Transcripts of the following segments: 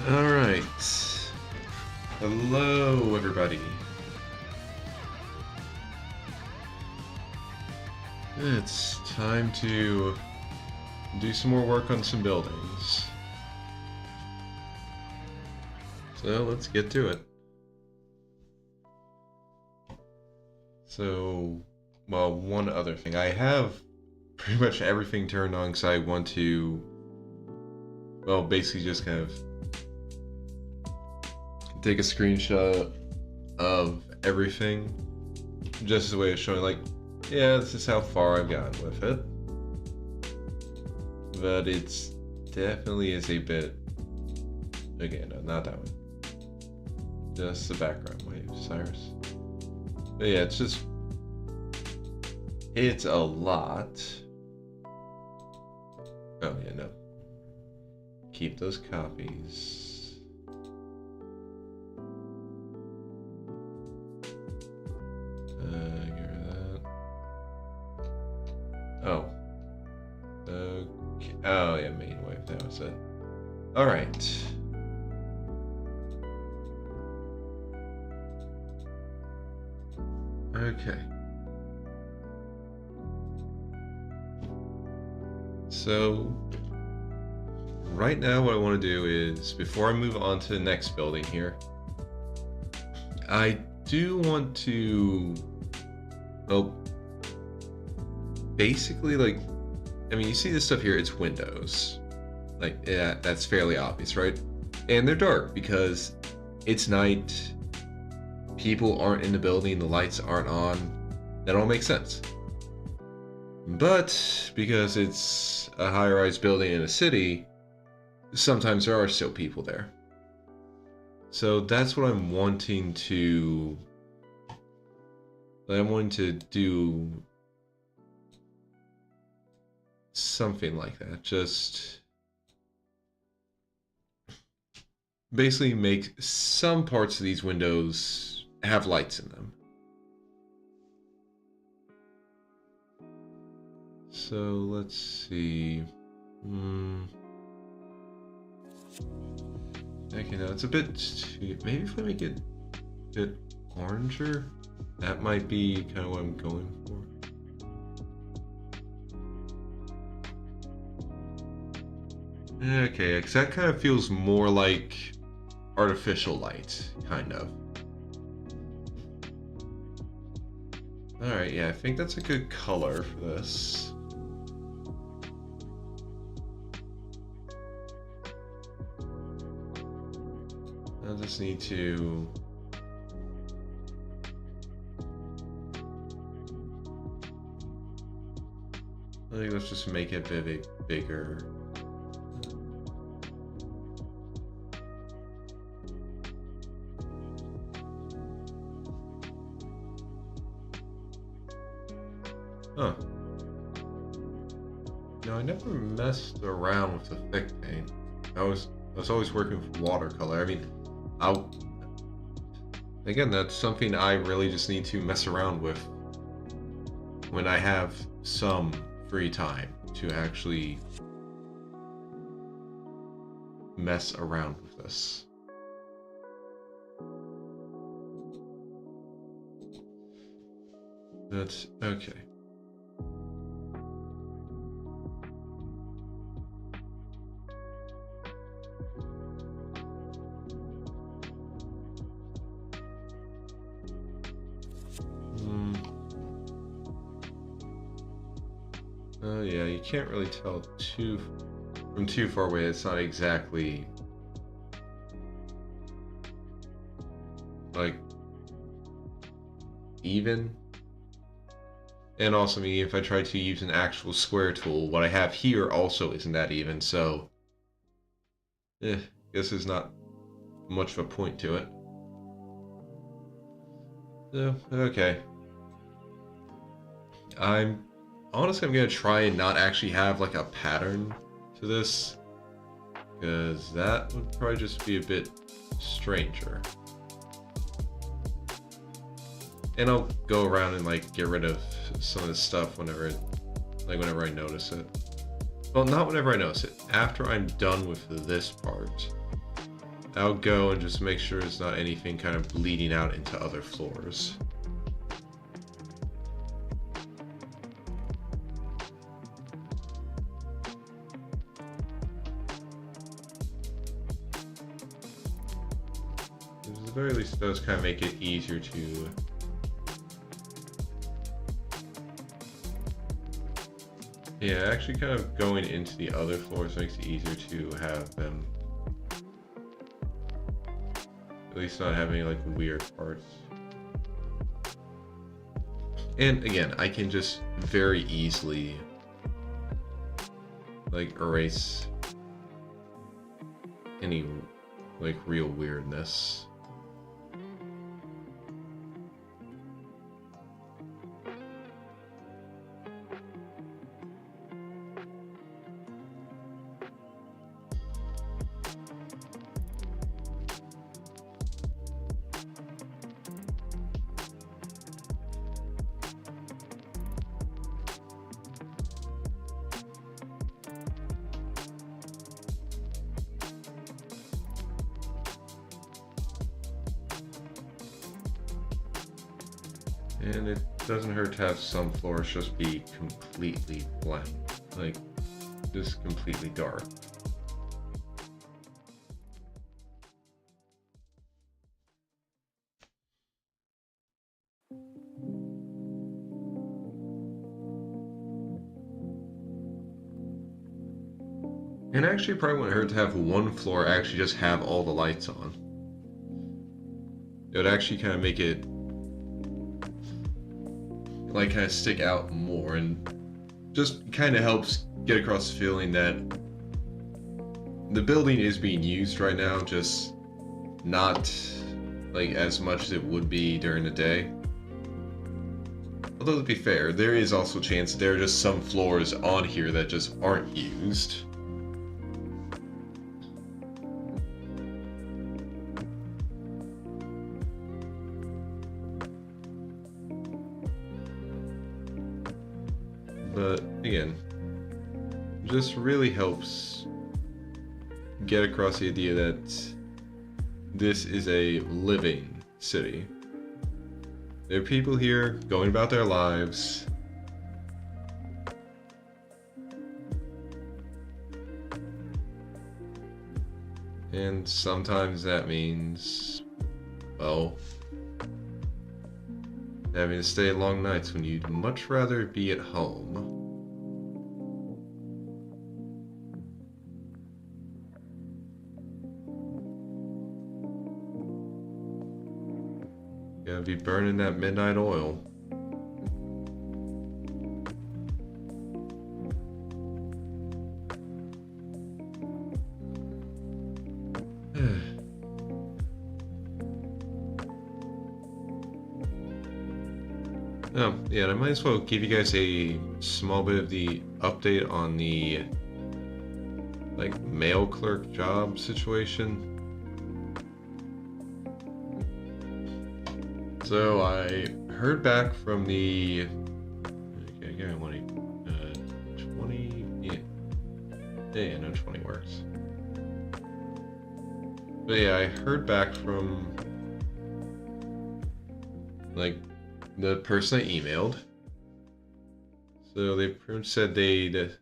Alright. Hello, everybody. It's time to do some more work on some buildings. So let's get to it. So, well, one other thing. I have pretty much everything turned on because I want to, well, basically just kind of take a screenshot of everything just as a way of showing, like, yeah, this is how far I've gotten with it. But it's definitely is a bit, again, no, not that one. Just the background wave, Cyrus. But yeah, it's a lot. Oh yeah, no. Keep those copies. Get rid of that. Oh. Okay. Oh yeah, main wave, that was it. Alright. Okay. So, right now what I want to do is, before I move on to the next building here, I do want to, well, basically, like, I mean, you see this stuff here, it's windows. Like, yeah, that's fairly obvious, right? And they're dark because it's night, people aren't in the building, the lights aren't on. That all makes sense. But because it's a high-rise building in a city, sometimes there are still people there. So that's what I'm wanting to do, something like that. Just basically make some parts of these windows have lights in them. So let's see. Okay, now it's a bit too, maybe if I make it a bit oranger, that might be kind of what I'm going for. Okay, because that kind of feels more like artificial light, kind of. Alright, yeah, I think that's a good color for this. I just need to... I think let's just make it a bit bigger. Huh. No, I never messed around with the thick paint. I was always working with watercolor. I mean, again, that's something I really just need to mess around with when I have some free time to actually mess around with this. That's okay. Oh yeah, you can't really tell from too far away. It's not exactly like even. And also, I mean, if I try to use an actual square tool, what I have here also isn't that even. So, guess there's not much of a point to it. So, okay. Honestly, I'm gonna try and not actually have like a pattern to this, because that would probably just be a bit stranger. And I'll go around and like get rid of some of this stuff whenever I notice it. Well, not whenever I notice it. After I'm done with this part. I'll go and just make sure it's not anything kind of bleeding out into other floors. At the very least, it does kind of make it easier to yeah, actually kind of going into the other floors makes it easier to have them at least not having like weird parts. And again, I can just very easily like erase any like real weirdness. And it doesn't hurt to have some floors just be completely blank, like just completely dark. And actually probably wouldn't hurt to have one floor actually just have all the lights on. It would actually kind of make it like kind of stick out more and just kind of helps get across the feeling that the building is being used right now, just not like as much as it would be during the day. Although to be fair, there is also a chance that there are just some floors on here that just aren't used. But again, just really helps get across the idea that this is a living city. There are people here going about their lives. And sometimes that means, well, having to stay long nights when you'd much rather be at home. Gotta be burning that midnight oil. Oh, yeah, and I might as well give you guys a small bit of the update on the like mail clerk job situation. So I heard back from the 20, yeah, no, 20 works. But yeah, I heard back from like the person I emailed. So they pretty much said they'd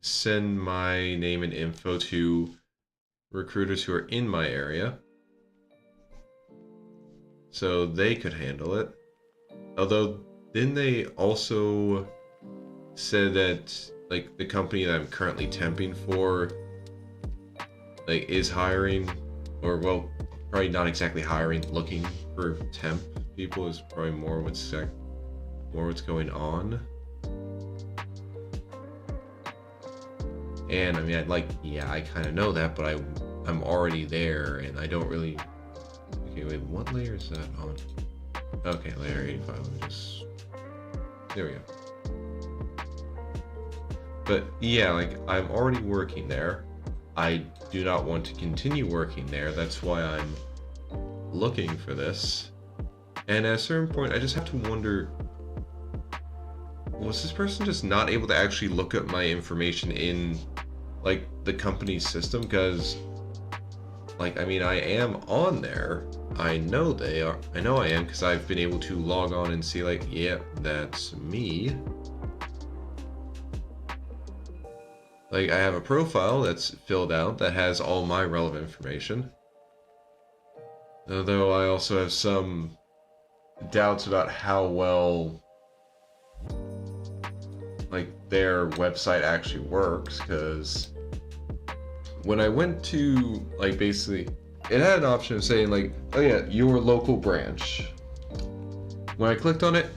send my name and info to recruiters who are in my area so they could handle it. Although then they also said that like the company that I'm currently temping for like is hiring, or well, probably not exactly hiring, looking for temp people is probably more what's going on. And I mean, I kind of know that, but I'm already there, and I don't really. Okay, wait, what layer is that on? Okay, layer 85. Let me just. There we go. But yeah, like I'm already working there. I do not want to continue working there. That's why I'm looking for this. And at a certain point, I just have to wonder, was this person just not able to actually look up my information in, like, the company's system? Because, like, I mean, I am on there. I know they are. I know I am because I've been able to log on and see, like, yeah, that's me. Like, I have a profile that's filled out that has all my relevant information. Although I also have some doubts about how well, like, their website actually works, because when I went to, like, basically, it had an option of saying, like, oh yeah, your local branch. When I clicked on it,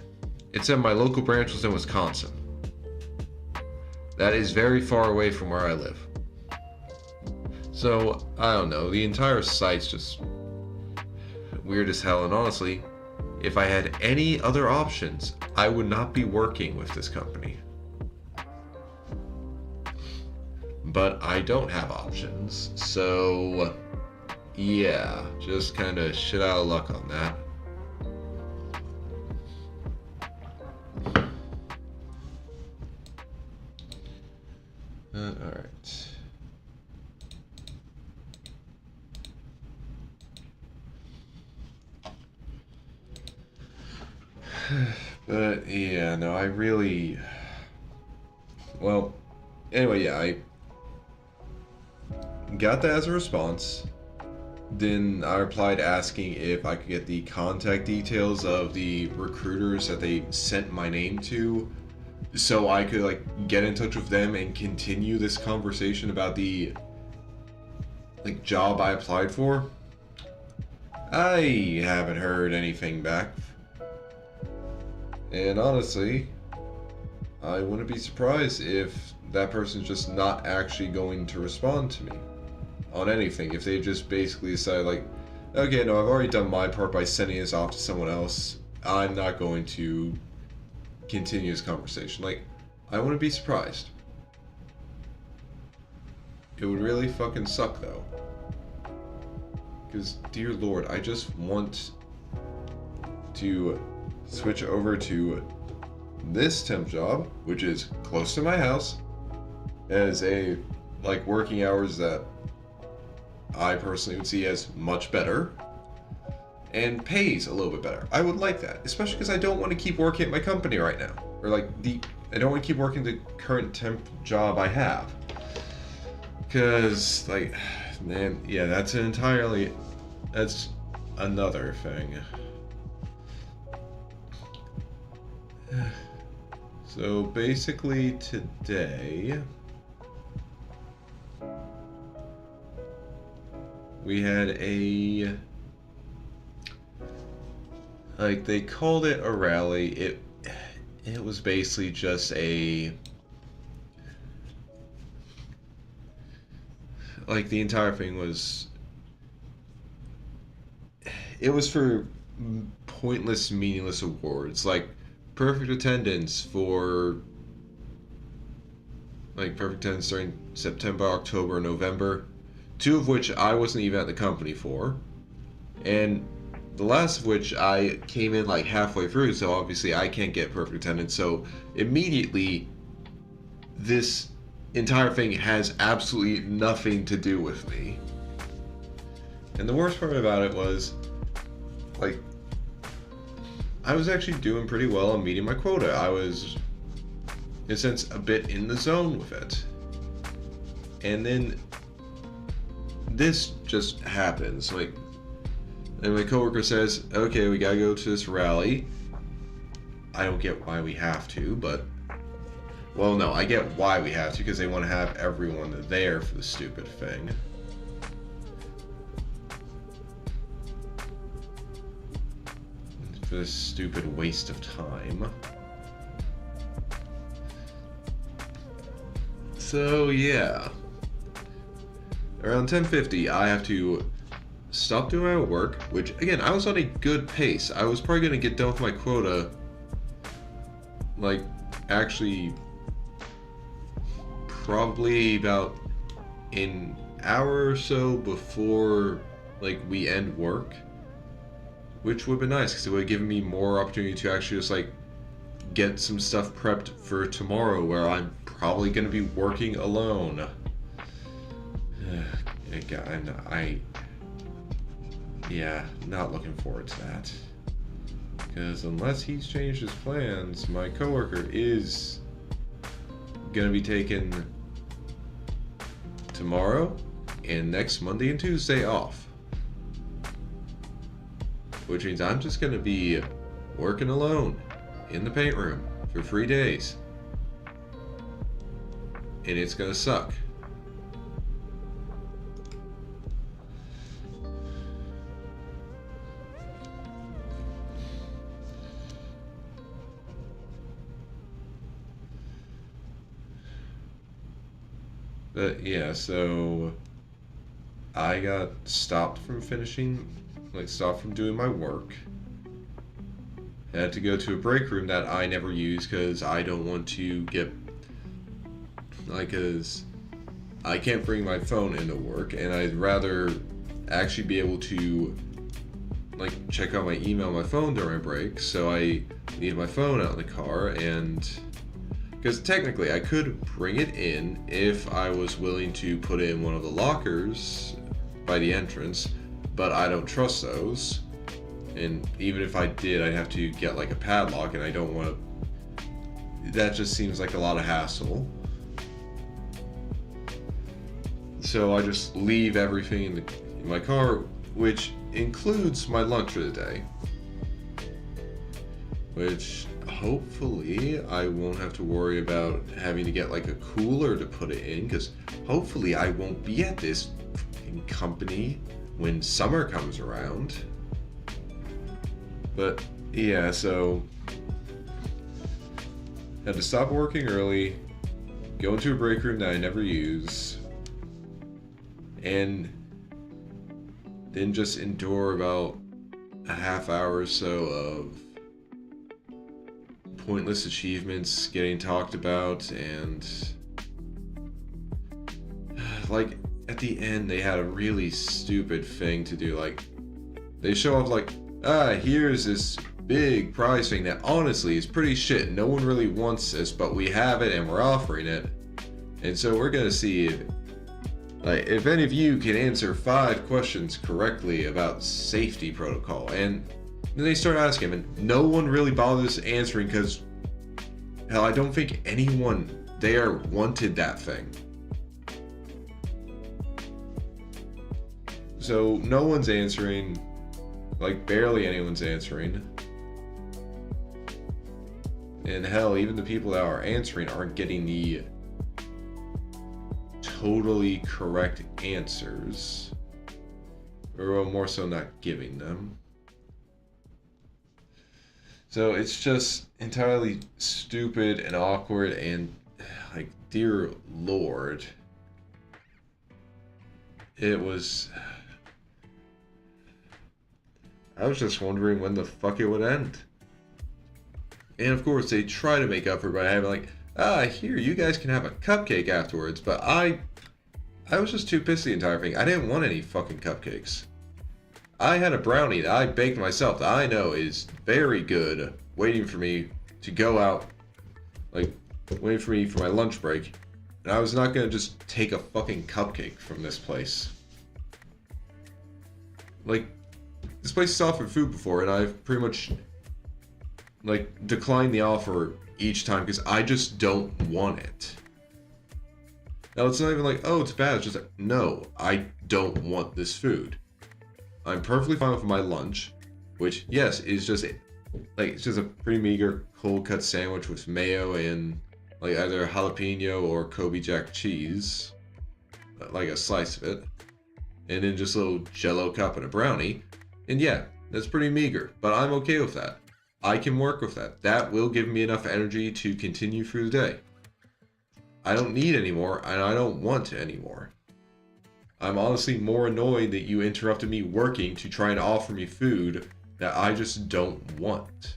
it said my local branch was in Wisconsin. That is very far away from where I live. So, I don't know, the entire site's just weird as hell, and honestly, if I had any other options, I would not be working with this company. But I don't have options, so yeah, just kind of shit out of luck on that. Alright. But yeah, no, I really... Well, anyway, yeah, I got that as a response. Then I replied asking if I could get the contact details of the recruiters that they sent my name to, so I could, like, get in touch with them and continue this conversation about the, like, job I applied for. I haven't heard anything back. And honestly, I wouldn't be surprised if that person's just not actually going to respond to me on anything. If they just basically decide, like, okay, no, I've already done my part by sending this off to someone else, I'm not going to continue this conversation. Like, I wouldn't be surprised. It would really fucking suck, though. Because, dear Lord, I just want to switch over to this temp job, which is close to my house, as a, like, working hours that I personally would see as much better, and pays a little bit better. I would like that, especially because I don't want to keep working at my company right now, or like I don't want to keep working the current temp job I have, because, like, man, yeah, that's another thing. So basically today we had a, like, they called it a rally. It was basically just a, like, the entire thing was, it was for pointless, meaningless awards, like perfect attendance for, like, perfect attendance during September, October, November, 2 of which I wasn't even at the company for, and the last of which I came in like halfway through, so obviously I can't get perfect attendance. So immediately, this entire thing has absolutely nothing to do with me. And the worst part about it was, like, I was actually doing pretty well on meeting my quota. I was, in a sense, a bit in the zone with it. And then this just happens. Like, and my coworker says, okay, we gotta go to this rally. I don't get why we have to, but, well, no, I get why we have to, because they want to have everyone there for the stupid thing. For this stupid waste of time. So, yeah. Around 10:50, I have to stop doing my work, which, again, I was on a good pace. I was probably going to get done with my quota, like, actually, probably about an hour or so before, like, we end work, which would have been nice, because it would have given me more opportunity to actually just, like, get some stuff prepped for tomorrow, where I'm probably going to be working alone. God, Yeah, not looking forward to that. Because unless he's changed his plans, my coworker is gonna be taking tomorrow and next Monday and Tuesday off. Which means I'm just gonna be working alone in the paint room for 3 days. And it's gonna suck. But yeah, so I got stopped from stopped from doing my work. Had to go to a break room that I never use because I don't want to get, cause I can't bring my phone into work, and I'd rather actually be able to, check out my email on my phone during my break, so I leave my phone out in the car, and because technically I could bring it in if I was willing to put it in one of the lockers by the entrance, but I don't trust those. And even if I did, I'd have to get a padlock, and I don't want to. That just seems like a lot of hassle. So I just leave everything in my car, which includes my lunch for the day. Which hopefully I won't have to worry about having to get a cooler to put it in, because hopefully I won't be at this company when summer comes around. But yeah, so had to stop working early, go into a break room that I never use, and then just endure about a half hour or so of pointless achievements getting talked about. And at the end they had a really stupid thing to do. They show off here's this big prize thing that honestly is pretty shit. No one really wants this, but we have it and we're offering it. And so we're gonna see if any of you can answer 5 questions correctly about safety protocol. And then they start asking him, and no one really bothers answering because, hell, I don't think anyone there wanted that thing. So no one's answering, barely anyone's answering. And hell, even the people that are answering aren't getting the totally correct answers. Or more so not giving them. So it's just entirely stupid and awkward, and dear Lord. It was... I was just wondering when the fuck it would end. And of course they try to make up for it by having here, you guys can have a cupcake afterwards, but I was just too pissed the entire thing. I didn't want any fucking cupcakes. I had a brownie that I baked myself that I know is very good, waiting for me to go out, waiting for me for my lunch break. And I was not gonna just take a fucking cupcake from this place. This place has offered food before, and I've pretty much declined the offer each time because I just don't want it. Now it's not even oh, it's bad. It's just no, I don't want this food. I'm perfectly fine with my lunch, which yes is just it's just a pretty meager cold cut sandwich with mayo and either jalapeno or Kobe Jack cheese, a slice of it, and then just a little Jello cup and a brownie. And yeah, that's pretty meager, but I'm okay with that. I can work with that. That will give me enough energy to continue through the day. I don't need any more, and I don't want any more. I'm honestly more annoyed that you interrupted me working to try and offer me food that I just don't want.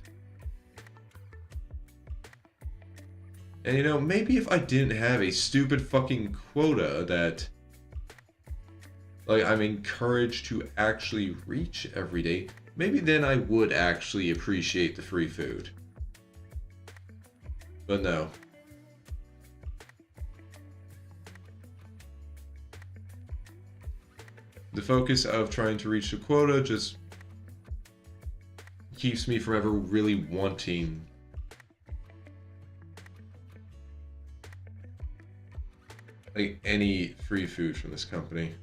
And maybe if I didn't have a stupid fucking quota that I'm encouraged to actually reach every day, maybe then I would actually appreciate the free food. But no. the focus of trying to reach the quota just keeps me from ever really wanting like any free food from this company.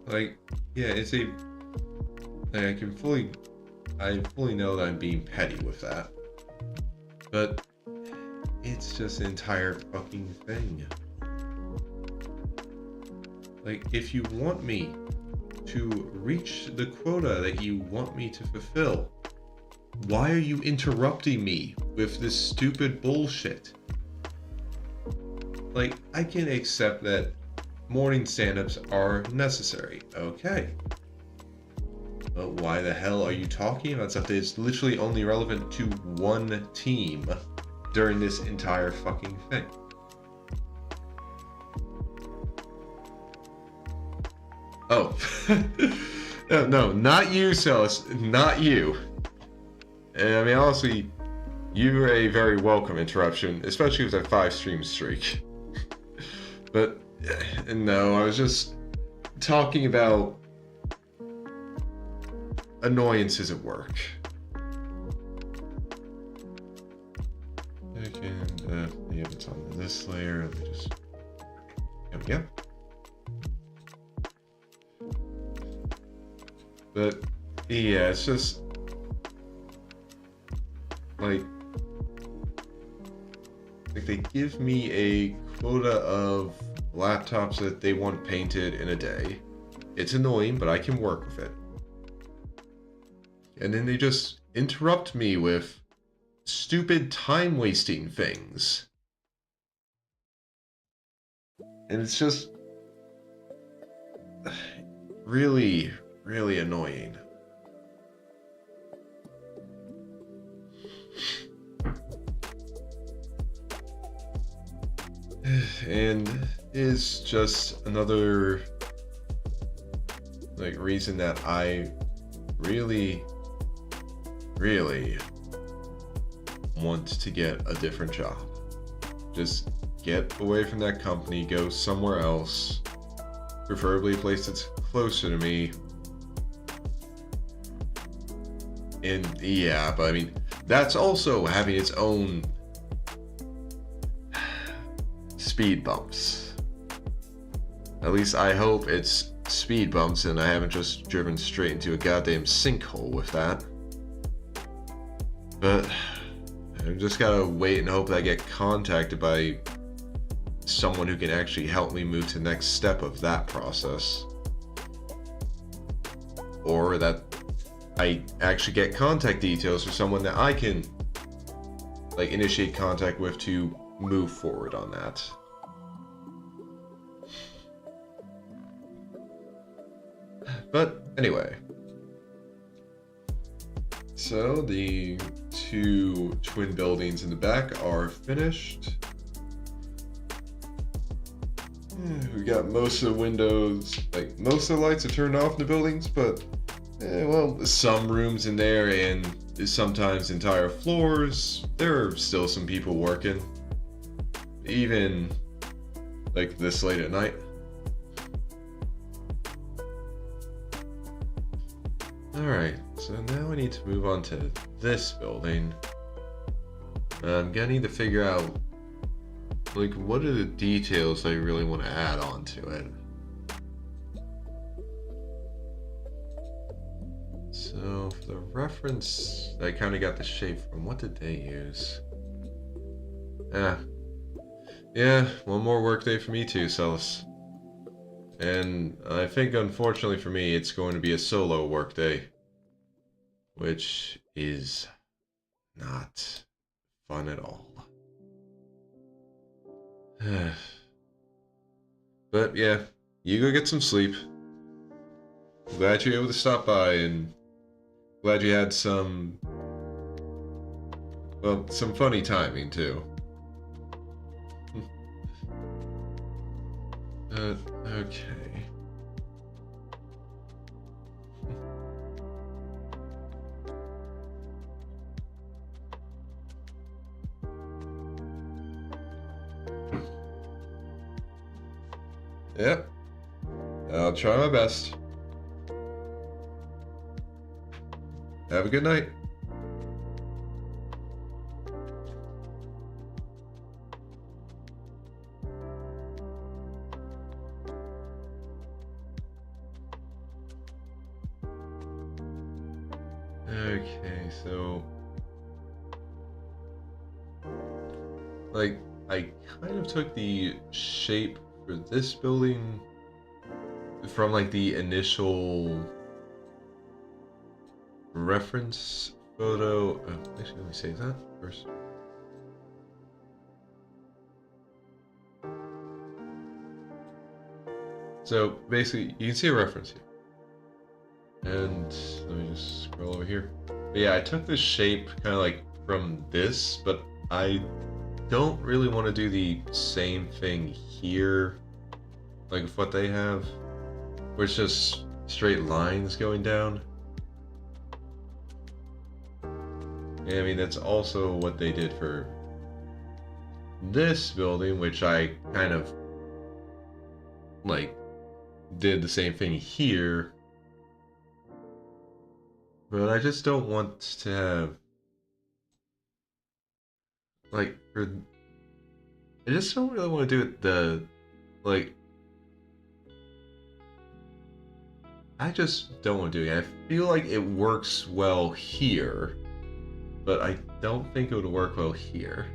Like, yeah, it's a... Like, I fully know that I'm being petty with that. But it's just an entire fucking thing. Like, if you want me to reach the quota that you want me to fulfill, why are you interrupting me with this stupid bullshit? Like, I can accept that morning stand-ups are necessary, okay. But why the hell are you talking about stuff that is literally only relevant to one team during this entire fucking thing? Oh. No, not you, Celis. Not you. I mean, honestly, you were a very welcome interruption, especially with that 5-stream streak. But, no, I was just talking about annoyances at work. And, yeah, it's on this layer. Let me just... There we go. But, yeah, it's just... Like, they give me a quota of laptops that they want painted in a day. It's annoying, but I can work with it. And then they just interrupt me with stupid time-wasting things. And it's just really, really annoying. And is just another like reason that I really want to get a different job. Just get away from that company, go somewhere else, preferably a place that's closer to me. And yeah, but I mean, that's also having its own speed bumps. At least I hope it's speed bumps and I haven't just driven straight into a goddamn sinkhole with that. But I've just gotta wait and hope that I get contacted by someone who can actually help me move to the next step of that process. Or that I actually get contact details for someone that I can like initiate contact with to move forward on that. But anyway, so the 2 twin buildings in the back are finished. We got most of the windows, like most of the lights are turned off in the buildings, but well, some rooms in there and sometimes entire floors, there are still some people working, even like this late at night. Alright, so now I need to move on to this building. I'm gonna need to figure out, like, what are the details I really want to add on to it. So, for the reference, I kind of got the shape from, what did they use? Yeah, one more workday for me too, Celis. And I think, unfortunately for me, it's going to be a solo workday, which is not fun at all. But yeah, you go get some sleep. Glad you're able to stop by, and glad you had some, well, some funny timing too. Okay. Yep. I'll try my best. Have a good night. Okay, so like I kind of took the shape for this building from like the initial reference photo. Oh, actually, let me save that first. So basically, you can see a reference here. And let me just scroll over here. But yeah, I took this shape kind of like from this, but I don't really want to do the same thing here, like with what they have, where it's just straight lines going down. And I mean, that's also what they did for this building, which I kind of like did the same thing here. But I just don't want to have like for I just don't really want to do it like I just don't want to do it. I feel like it works well here, but I don't think it would work well here.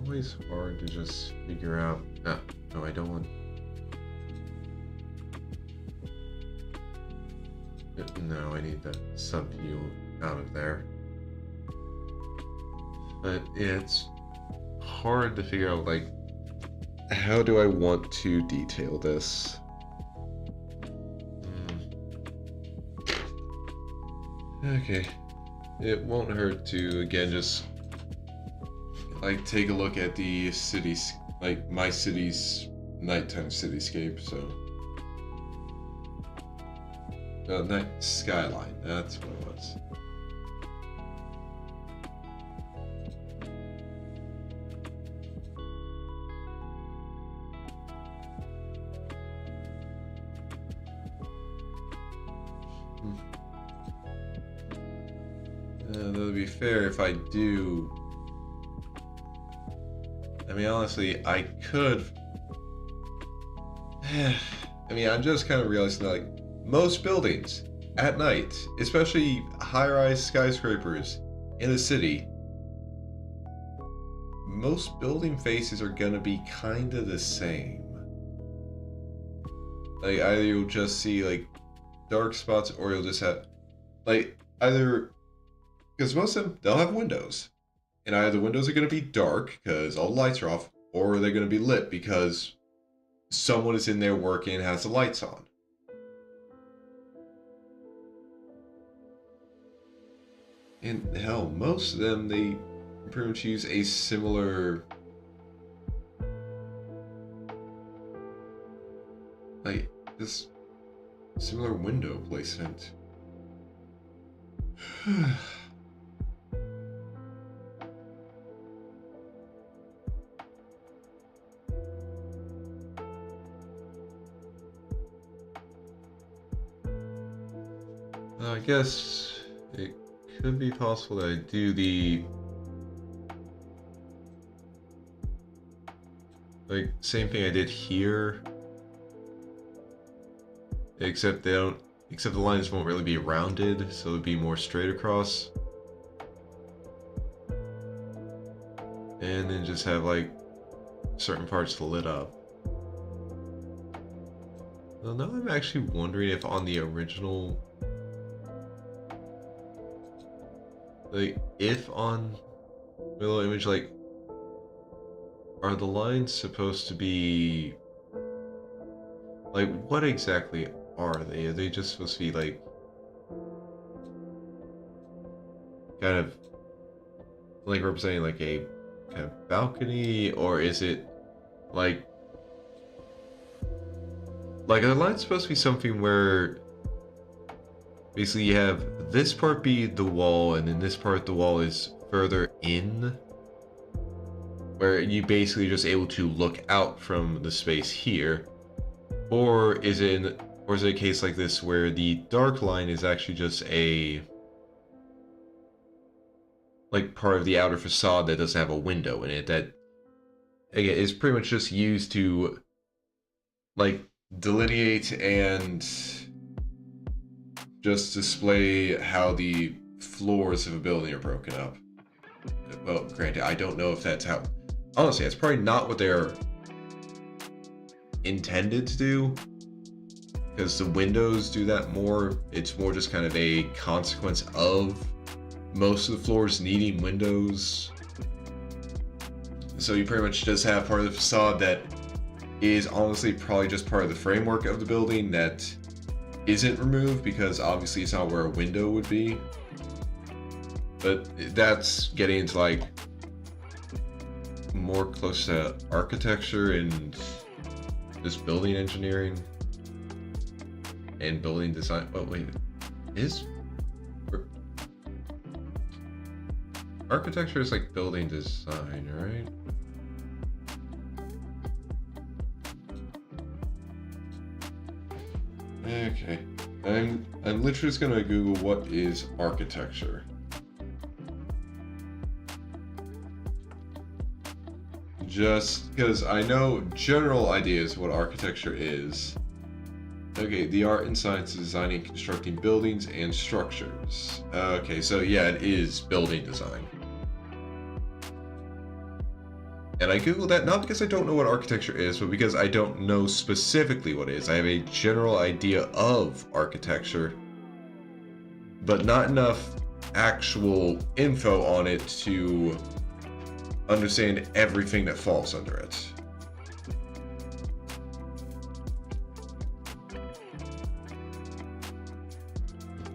Always hard to just figure out. No, I don't want. No, I need that sub view out of there. But yeah, it's hard to figure out, like, how do I want to detail this? Okay. It won't hurt to, again, just, like, take a look at the cities, like, my city's nighttime cityscape, so. Night skyline, that's what it was. Though to be fair, if I do, I mean, honestly, I could. I mean, I'm just kind of realizing that, like, most buildings at night, especially high-rise skyscrapers in the city, most building faces are gonna be kind of the same. Like, either you'll just see, like, dark spots, or you'll just have, like, either, because most of them, they'll have windows. And either the windows are going to be dark because all the lights are off, or they're going to be lit because someone is in there working and has the lights on. And hell, most of them, they pretty much use a similar, like, this similar window placement. I guess it could be possible that I do the, like, same thing I did here, except they don't, except the lines won't really be rounded, so it'll be more straight across. and then just have like certain parts lit up. Well, now I'm actually wondering if on the original, like, if on the little image, like, are the lines supposed to be, like, what exactly are they? Are they just supposed to be, like, kind of, like, representing, like, a kind of balcony, or is it, like, are the lines supposed to be something where basically you have this part be the wall, and then this part the wall is further in, where you basically just able to look out from the space here? Or is it a case like this where the dark line is actually just a, like, part of the outer facade that doesn't have a window in it, that again is pretty much just used to, like, delineate and just display how the floors of a building are broken up? Well, granted, I don't know if that's how, honestly, that's probably not what they're intended to do, because the windows do that more. It's more just kind of a consequence of most of the floors needing windows. So you pretty much just have part of the facade that is honestly probably just part of the framework of the building that isn't removed, because obviously it's not where a window would be. But that's getting into, like, more close to architecture and just building engineering and building design. Oh wait, is architecture is like building design, right? Okay, I'm literally just gonna Google what is architecture. Just because I know general ideas what architecture is. Okay, the art and science of designing and constructing buildings and structures. Okay, so yeah, it is building design. And I Googled that not because I don't know what architecture is, but because I don't know specifically what it is. I have a general idea of architecture, but not enough actual info on it to understand everything that falls under it.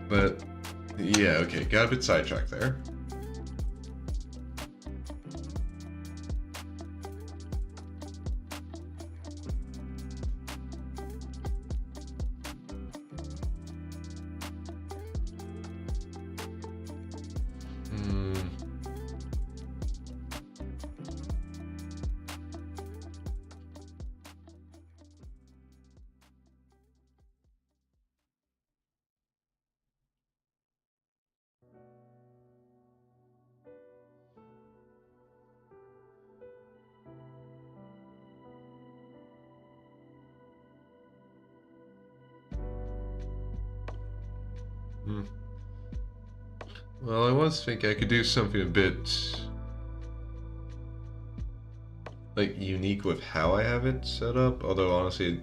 But yeah, okay, got a bit sidetracked there. Well, I was thinking I could do something a bit, like, unique with how I have it set up, although honestly,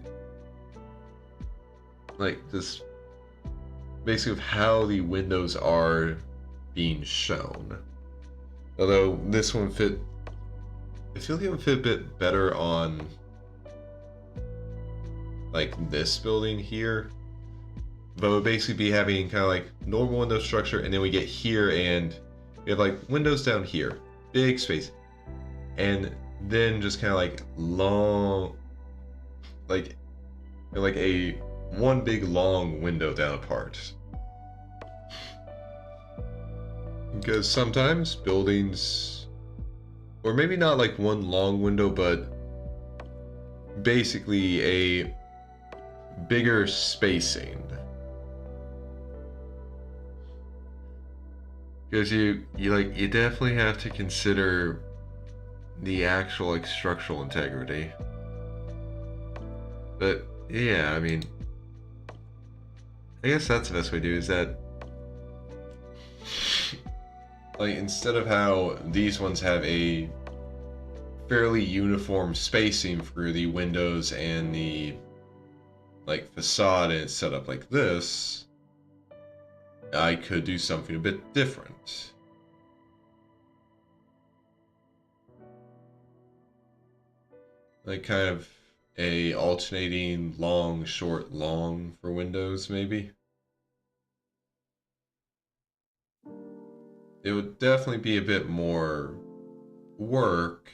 like, this basically of how the windows are being shown. Although this one fit, I feel like it would fit a bit better on, like, this building here. But it would basically be having kind of like normal window structure, and then we get here and we have like windows down here, big space, and then just kind of like long, like a one big long window down apart. Because sometimes buildings, or maybe not like one long window, but basically a bigger spacing. Because you definitely have to consider the actual, like, structural integrity. But yeah, I mean, I guess that's the best way to do, is that, like, instead of how these ones have a fairly uniform spacing for the windows and the like facade, and it's set up like this, I could do something a bit different. Like kind of a alternating long, short, long for windows, maybe. It would definitely be a bit more work,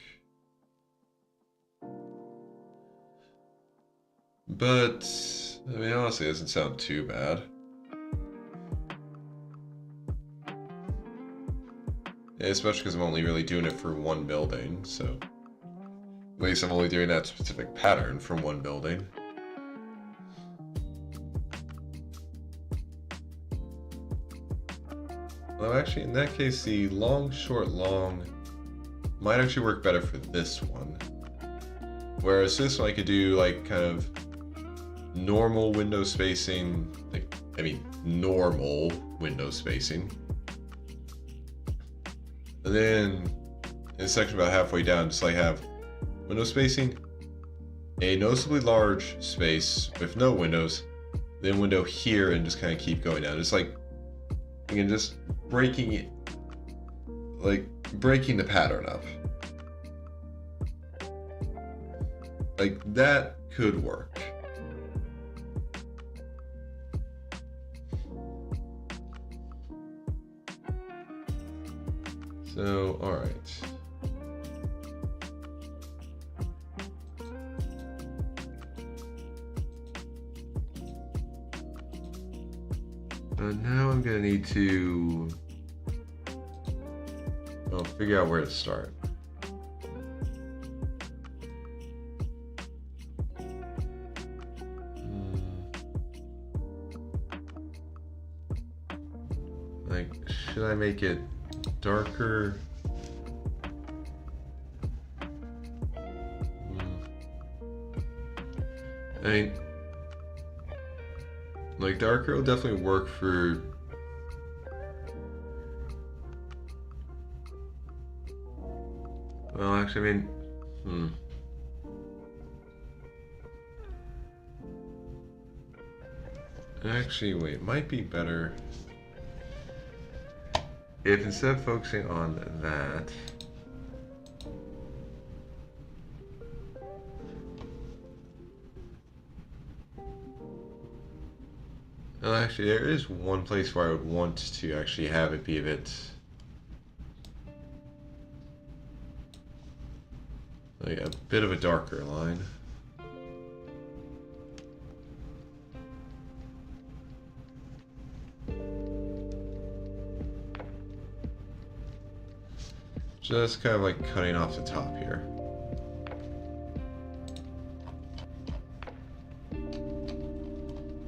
but I mean, honestly, it doesn't sound too bad. Especially because I'm only really doing it for one building, so at least I'm only doing that specific pattern from one building. Well, actually, in that case, the long, short, long might actually work better for this one. Whereas this one I could do like kind of normal window spacing, like, I mean, normal window spacing. And then in a section about halfway down, just like have window spacing, a noticeably large space with no windows, then window here, and just kind of keep going down. It's like, again, just breaking it, like breaking the pattern up. Like that could work. So, all right. Now I'm gonna need to figure out where to start. Like, should I make it darker? I mean, like darker will definitely work for well, actually, I mean, Actually, wait, it might be better if instead of focusing on that, well, actually, there is one place where I would want to actually have it be a bit like a bit of a darker line. Just kind of like cutting off the top here.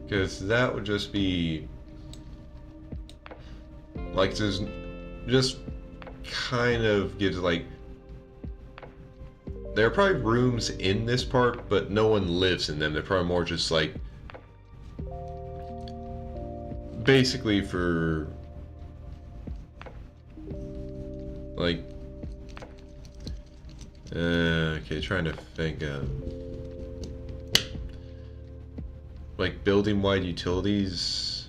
Because that would just be like just kind of gives like there are probably rooms in this part, but no one lives in them. They're probably more just like basically for like okay, trying to think like building wide utilities,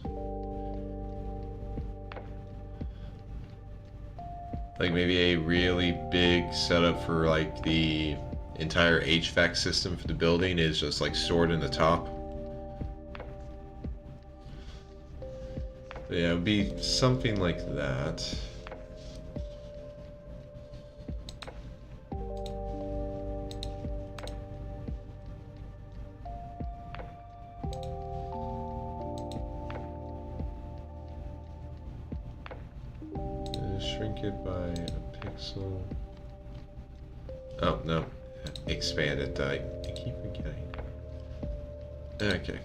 like maybe a really big setup for like the entire HVAC system for the building is just like stored in the top. But yeah, it would be something like that. Shrink it by a pixel. Oh, no. Expand it. I keep forgetting. Okay.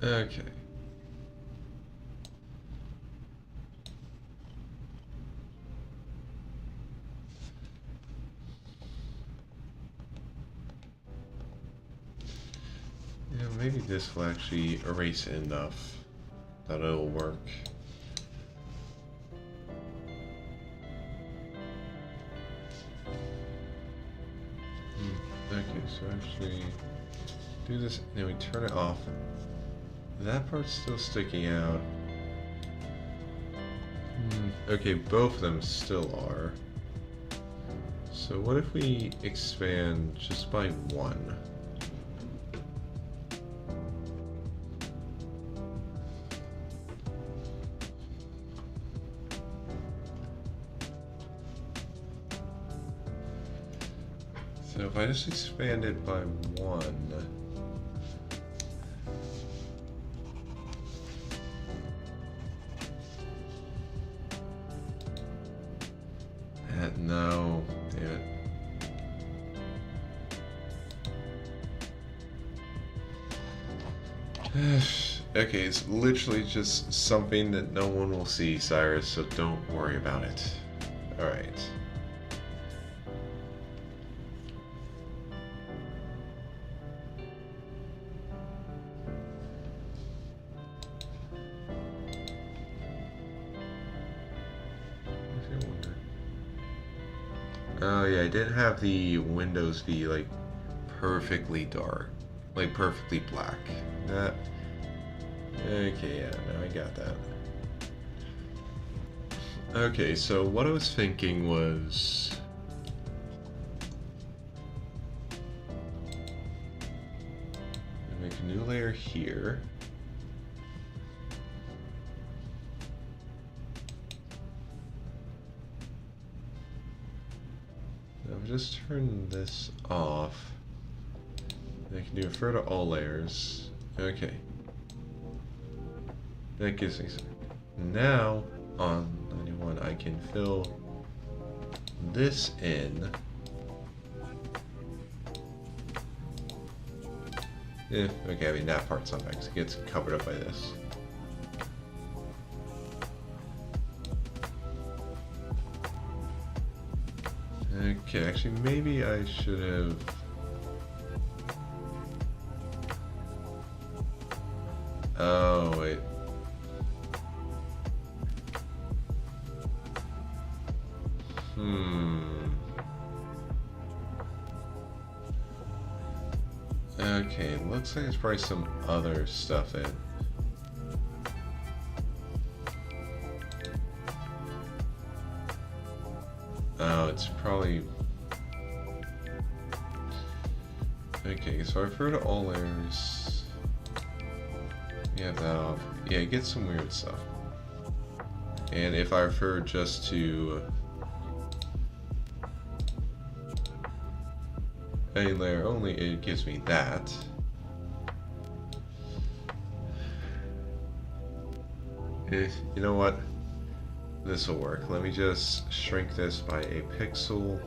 Okay. maybe this will actually erase enough that it'll work. Okay, so actually do this, and then we turn it off. That part's still sticking out. Okay, both of them still are. So what if we expand just by one? So if I just expand it by one, no, damn it. Okay, it's literally just something that no one will see, Cyrus, so don't worry about it. Alright. Oh yeah, I didn't have the windows be like perfectly dark, like perfectly black. That. Okay, yeah, no, I got that. Okay, so what I was thinking was, make a new layer here. I'll just turn this off. I can do refer to all layers. Okay. That gives me some. Now, on 91, I can fill this in. Okay, I mean, that part's not because it gets covered up by this. Okay, actually, maybe I should have... Oh, wait. Okay, looks like there's probably some other stuff in. Oh, it's probably... Okay, so I refer to all layers. You have that off. Yeah, it gets some weird stuff. And if I refer just to a layer only, it gives me that. You know what? This will work. Let me just shrink this by a pixel.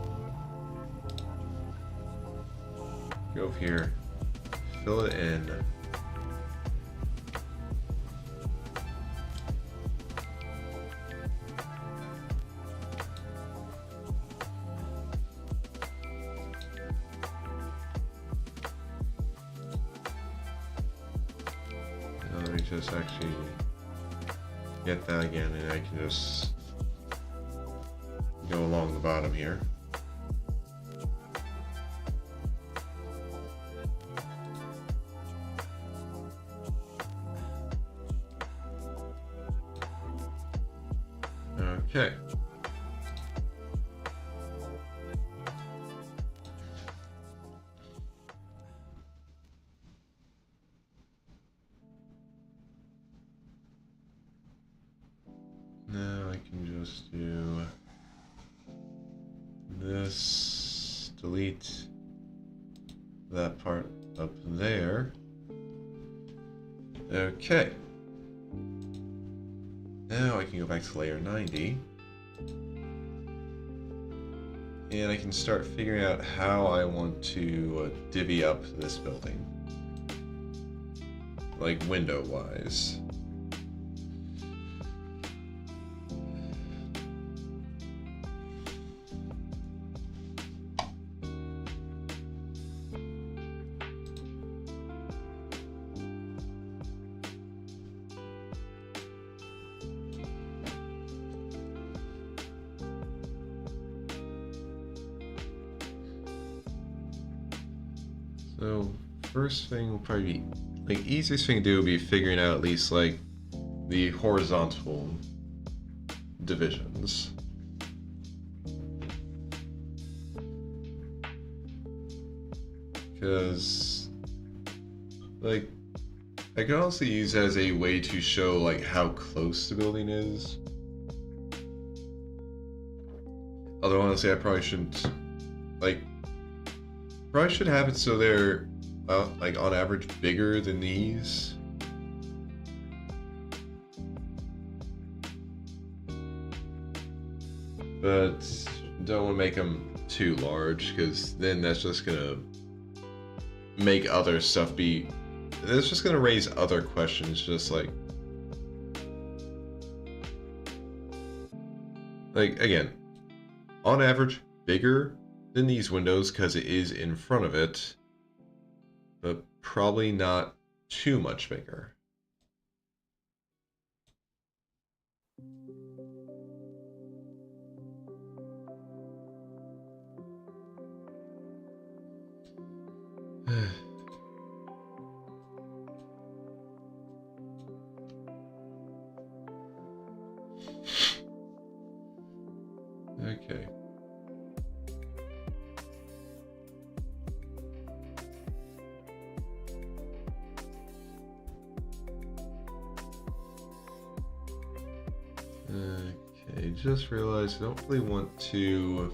Go over here, fill it in. Now let me just actually get that again, and I can just go along the bottom here. Okay. Now I can just do this, delete that part up there. Okay. Now I can go back to layer 90. And I can start figuring out how I want to divvy up this building. Like window-wise. So first thing will probably be like easiest thing to do would be figuring out at least like the horizontal divisions. Because like I can also use it as a way to show like how close the building is. Although honestly I probably shouldn't like probably should have it so they're like on average bigger than these. But don't want to make them too large because then that's just gonna make other stuff be. That's just gonna raise other questions. Just like again, on average, bigger than these windows because it is in front of it, but probably not too much bigger. Okay. Okay, just realized I don't really want to.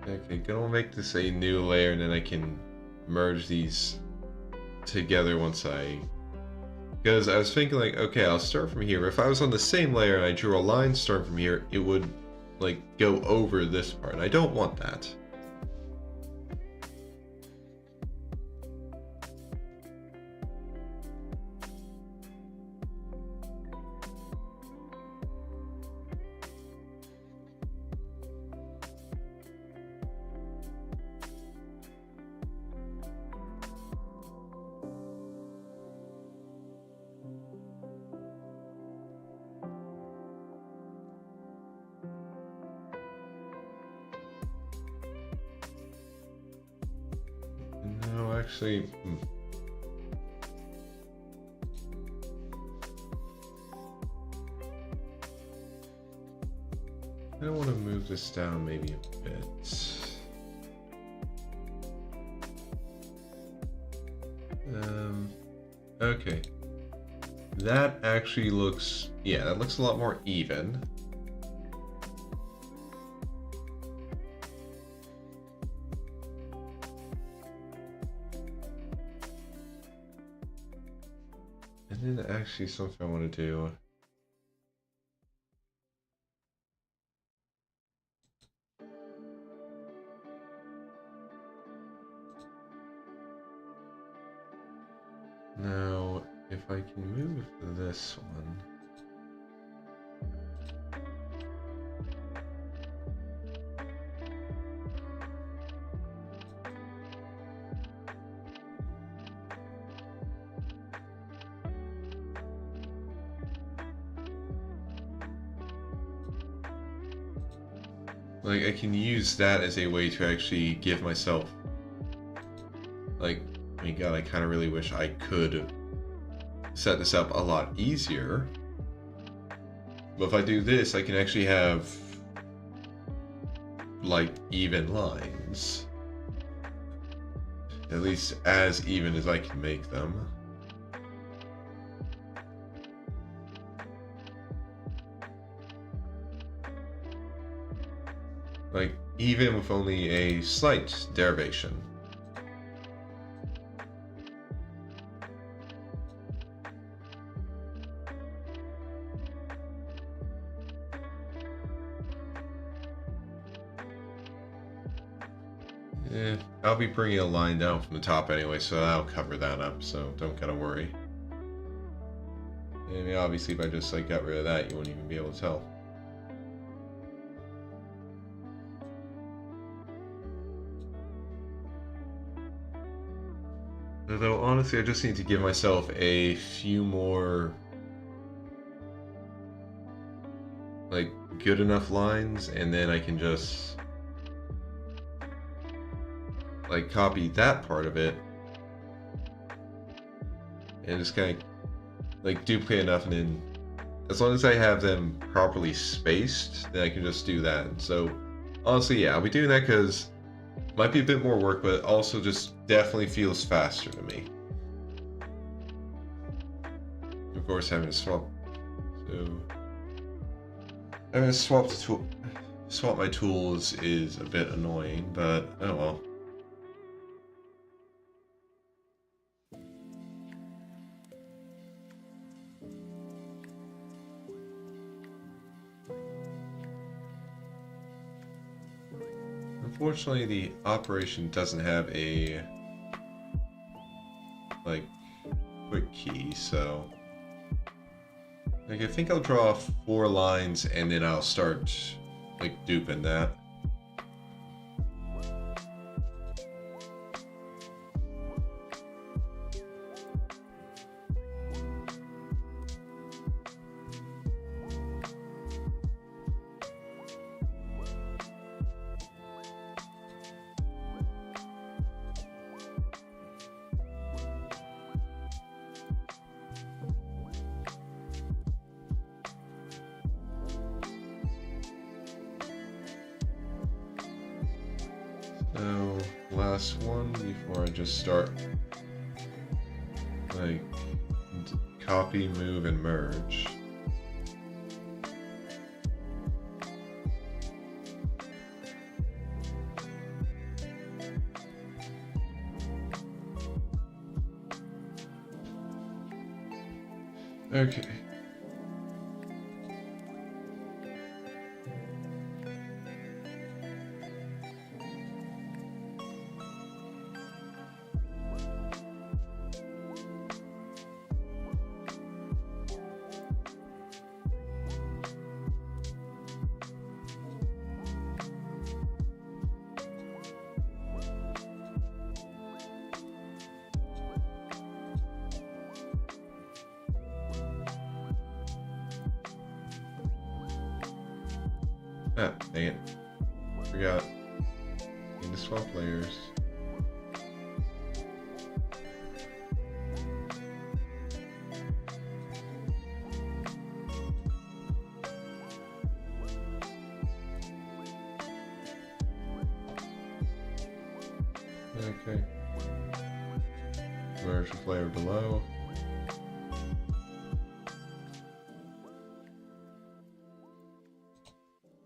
Okay, gonna make this a new layer and then I can merge these together once I. Because I was thinking like, okay, I'll start from here. If I was on the same layer and I drew a line starting from here, it would like go over this part. And I don't want that. No, actually. I want to move this down maybe a bit. Okay. That actually looks, yeah, that looks a lot more even. And then actually something I want to do. Now, if I can move this one. Like, I can use that as a way to actually give myself, like, I mean, God, I kind of really wish I could set this up a lot easier. But if I do this, I can actually have, like, even lines. At least as even as I can make them. Like, even with only a slight derivation. I'll be bringing a line down from the top anyway, so that'll cover that up, so don't gotta worry. I mean, obviously if I just like got rid of that, you wouldn't even be able to tell. Although honestly, I just need to give myself a few more like good enough lines, and then I can just like copy that part of it and just kind of like duplicate enough, and then as long as I have them properly spaced, then I can just do that. So honestly, yeah, I'll be doing that because it might be a bit more work, but it also just definitely feels faster to me. Of course, having to swap, so having to swap my tools is a bit annoying, but oh well. Unfortunately, the operation doesn't have a like quick key, so like I think I'll draw 4 lines and then I'll start like duping that. So, last one before I just start like copy, move, and merge. Okay. Ah, dang it. Forgot. Need to swap layers. Okay. Merge with layer below.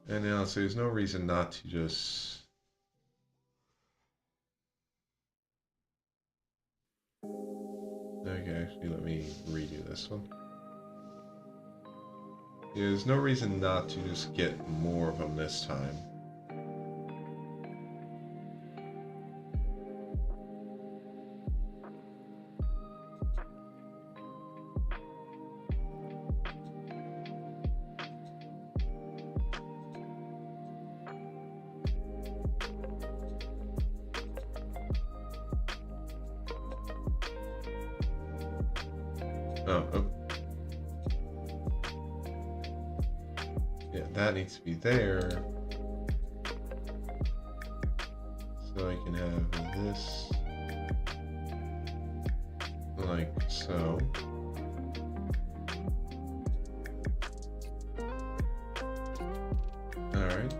And now, so there's no reason not to just... Okay, actually, let me redo this one. Yeah, there's no reason not to just get more of them this time. Oh. Yeah, that needs to be there. So I can have this like so. Alright.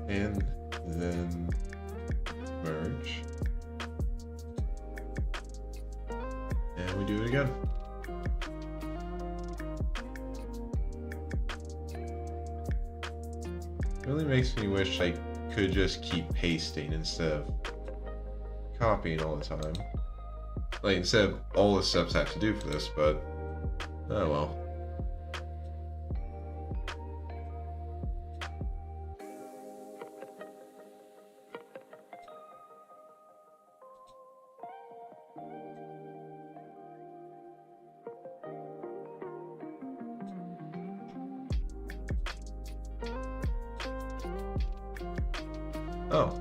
And then merge. And we do it again. It really makes me wish I could just keep pasting instead of copying all the time. Like, instead of all the steps I have to do for this, but oh well. Oh.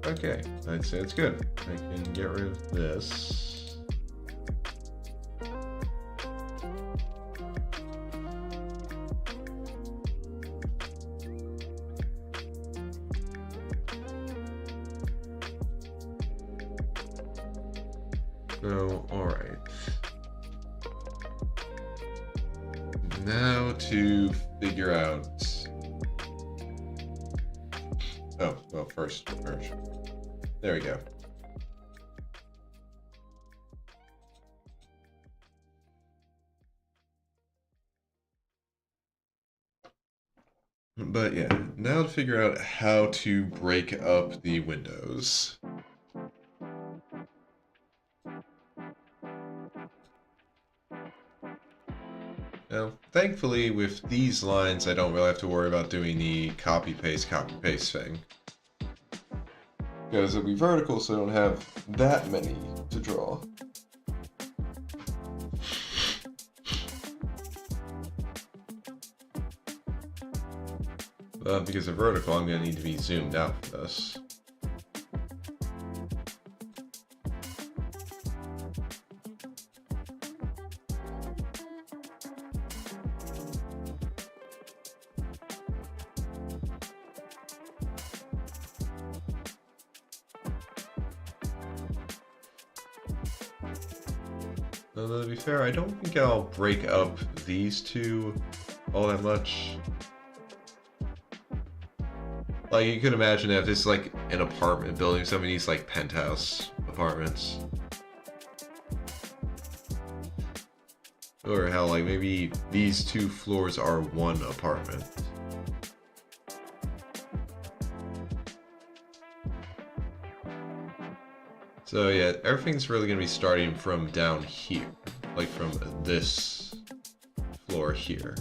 Okay, I'd say it's good. I can get rid of this. So, alright. Now to figure out... Oh, well, first. There we go. But yeah, now to figure out how to break up the windows. Now, thankfully, with these lines, I don't really have to worry about doing the copy-paste thing. Because it'll be vertical, so I don't have that many to draw. Because they're vertical, I'm going to need to be zoomed out for this. Although, to be fair, I don't think I'll break up these two all that much. Like, you could imagine if this is like an apartment building, some of these like penthouse apartments. Or hell, like maybe these 2 floors are one apartment. So yeah, everything's really going to be starting from down here. Like from this floor here.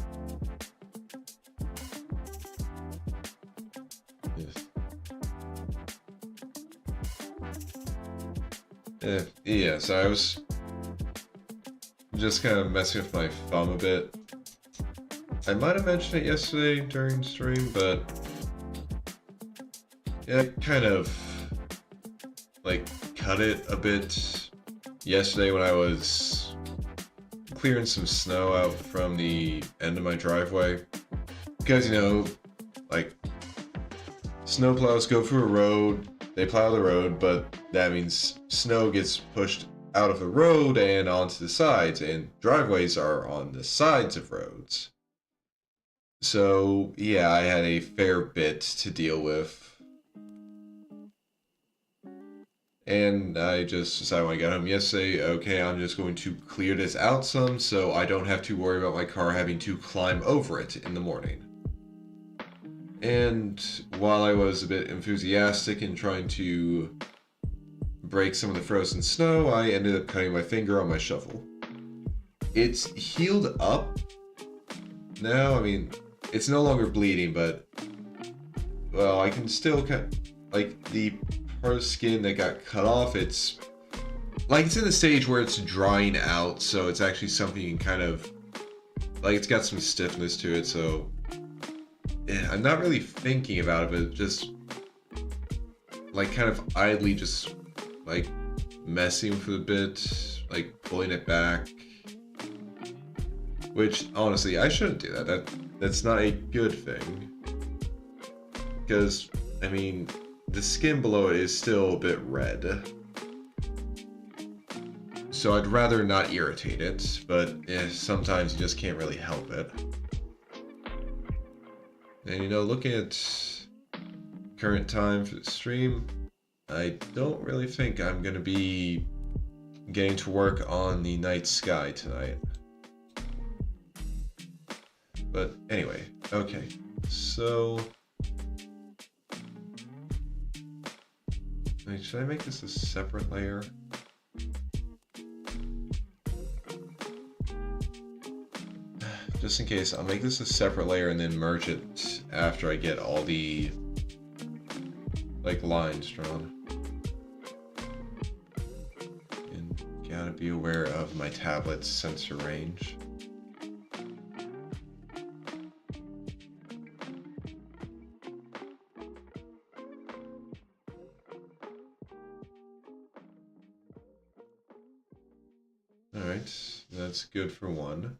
Yeah, so I was just kind of messing with my thumb a bit. I might have mentioned it yesterday during stream, but yeah, I kind of like cut it a bit yesterday when I was clearing some snow out from the end of my driveway. Because, you know, like, snowplows go through a road, they plow the road, but that means snow gets pushed out of the road and onto the sides, and driveways are on the sides of roads. So, yeah, I had a fair bit to deal with. And I just decided when I got home yesterday, okay, I'm just going to clear this out some so I don't have to worry about my car having to climb over it in the morning. And while I was a bit enthusiastic in trying to break some of the frozen snow, I ended up cutting my finger on my shovel. It's healed up now. I mean, it's no longer bleeding, but, well, I can still like, the part of skin that got cut off, it's like it's in the stage where it's drying out, so it's actually something you can kind of, like, it's got some stiffness to it, so yeah, I'm not really thinking about it, but just like kind of idly just like messing with it a bit, like pulling it back, which honestly I shouldn't do that. That's not a good thing, because I mean the skin below it is still a bit red. So I'd rather not irritate it, but sometimes you just can't really help it. And you know, looking at current time for the stream, I don't really think I'm going to be getting to work on the night sky tonight. But anyway, okay, so... Wait, should I make this a separate layer? Just in case, I'll make this a separate layer and then merge it after I get all the, like, lines drawn. And gotta be aware of my tablet's sensor range. Alright, that's good for one.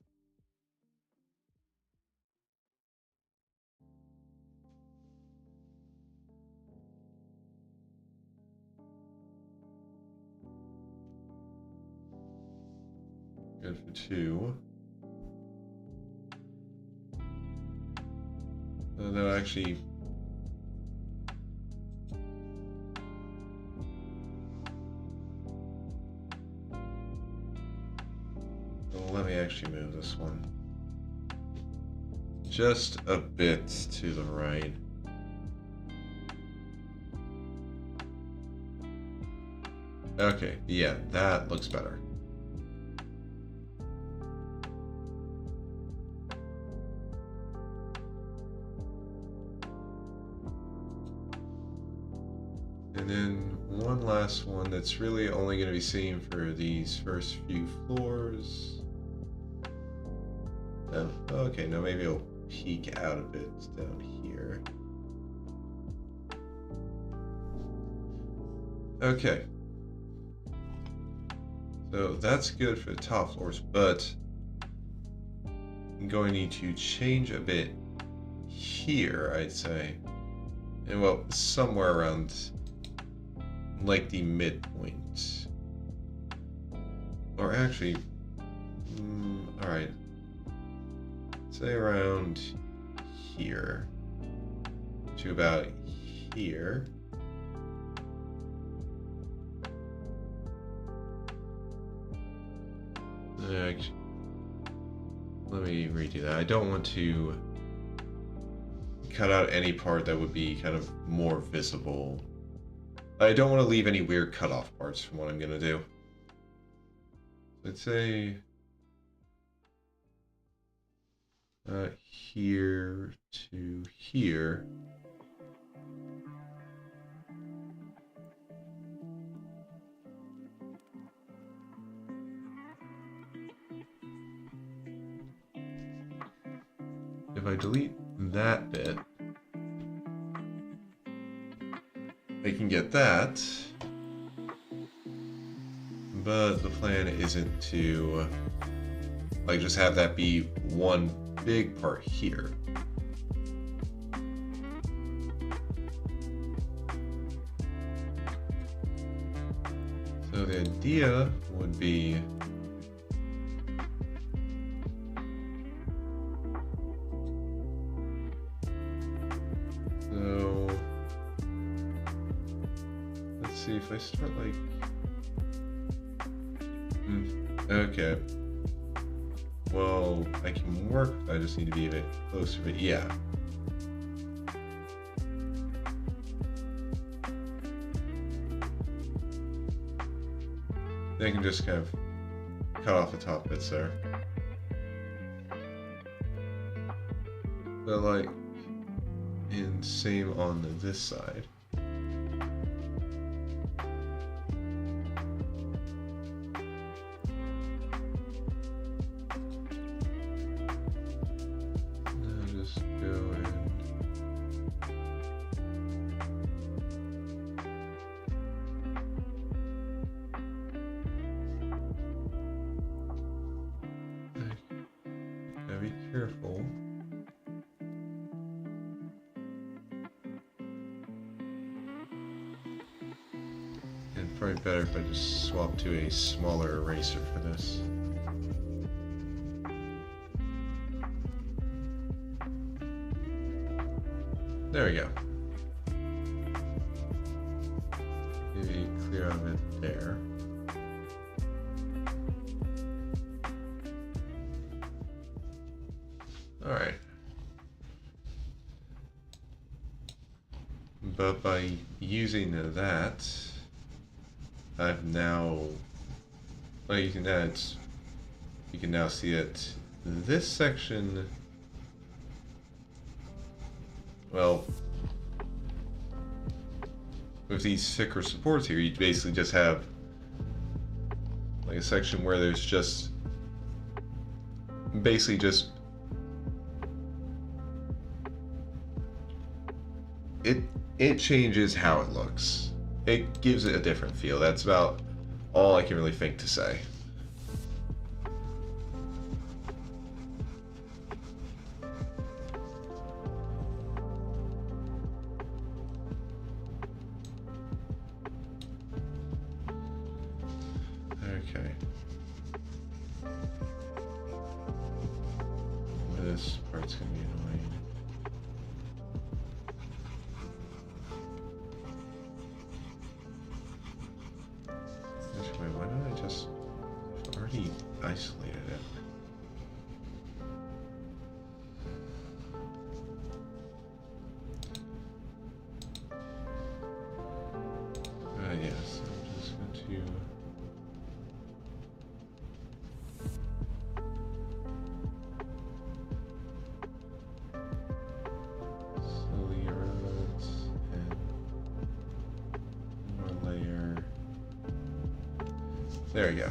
Good for 2. That'll actually... Well, let me actually move this one just a bit to the right. Okay, yeah, that looks better. And then one last one that's really only going to be seen for these first few floors. Oh, okay, no, maybe it'll peek out a bit down here. Okay. So that's good for the top floors, but I'm going to need to change a bit here, I'd say. And well, somewhere around like the midpoint. Or actually, alright. Say around here to about here. Actually, let me redo that. I don't want to cut out any part that would be kind of more visible. I don't want to leave any weird cutoff parts from what I'm going to do. Let's say here to here. If I delete that bit, I can get that, but the plan isn't to like just have that be one big part here. So the idea would be see if I start like okay, well I can work, I just need to be a bit closer, but yeah, they can just kind of cut off the top bits there, but like and same on this side. Be careful. And probably better if I just swap to a smaller eraser for this. There we go. Maybe clear out a bit there. Alright. But by using that, I've now, by using that, you can now see that this section, well, with these thicker supports here, you basically just have like a section where there's just, basically just it changes how it looks. It gives it a different feel. That's about all I can really think to say. Okay. This part's gonna be annoying. Actually, why don't I just... I've already isolated it. Yes, I'm just going to... slowly erode and one more layer. There we go.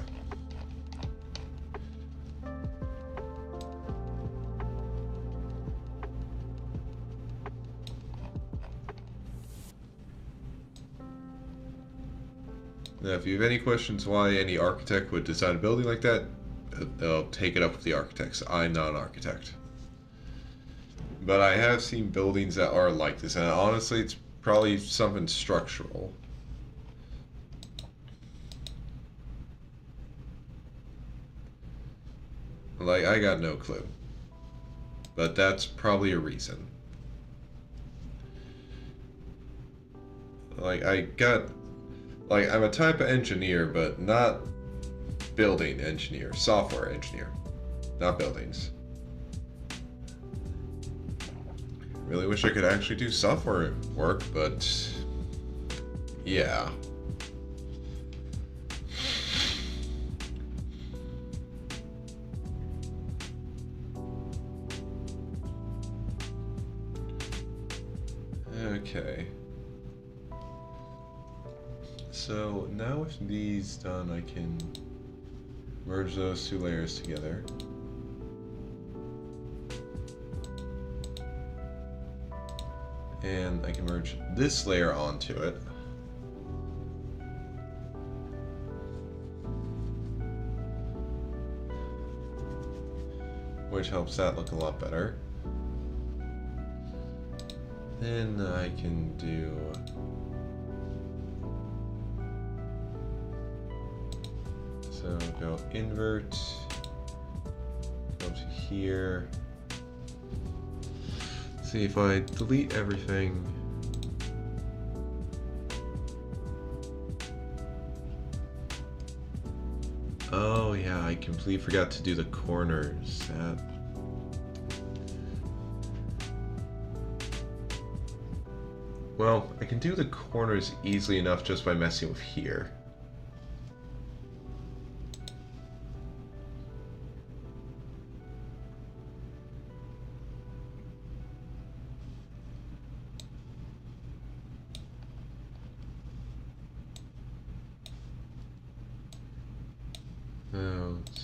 Now, if you have any questions why any architect would design a building like that, they'll take it up with the architects. I'm not an architect. But I have seen buildings that are like this, and honestly, it's probably something structural. Like, I got no clue. But that's probably a reason. Like, I'm a type of engineer, but not building engineer, software engineer, not buildings. Really wish I could actually do software work, but yeah. Okay. So now with these done, I can merge those two layers together. And I can merge this layer onto it. Which helps that look a lot better. Then I can do... So go invert, go to here. See if I delete everything. Oh yeah, I completely forgot to do the corners. Well, I can do the corners easily enough just by messing with here.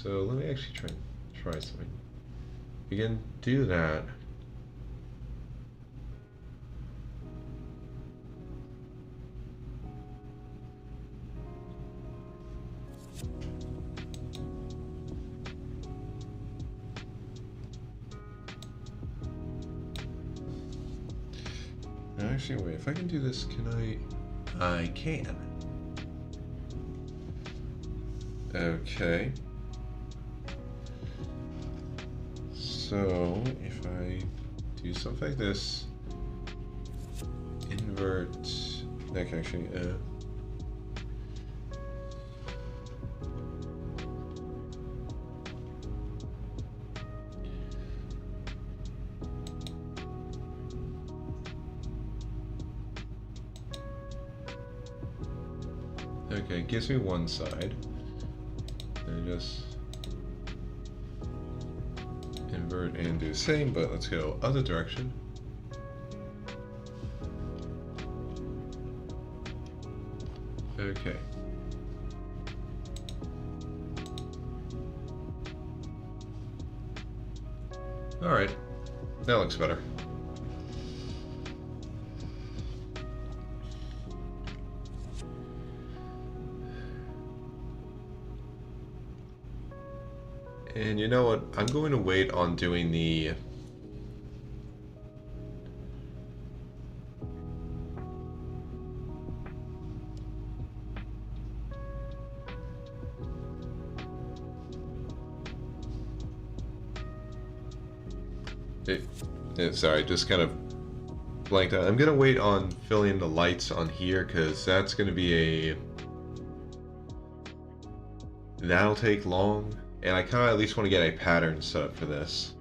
So let me actually try something. We can do that. Actually, wait, if I can do this, can I can. Okay. So, if I do something like this, invert, okay, actually, okay, it gives me one side. And just invert and do the same, but let's go other direction. Okay. All right, that looks better. And you know what? I'm going to wait on doing the... Sorry, just kind of blanked out. I'm gonna wait on filling the lights on here because that's gonna be that'll take long, and I kind of at least want to get a pattern set up for this.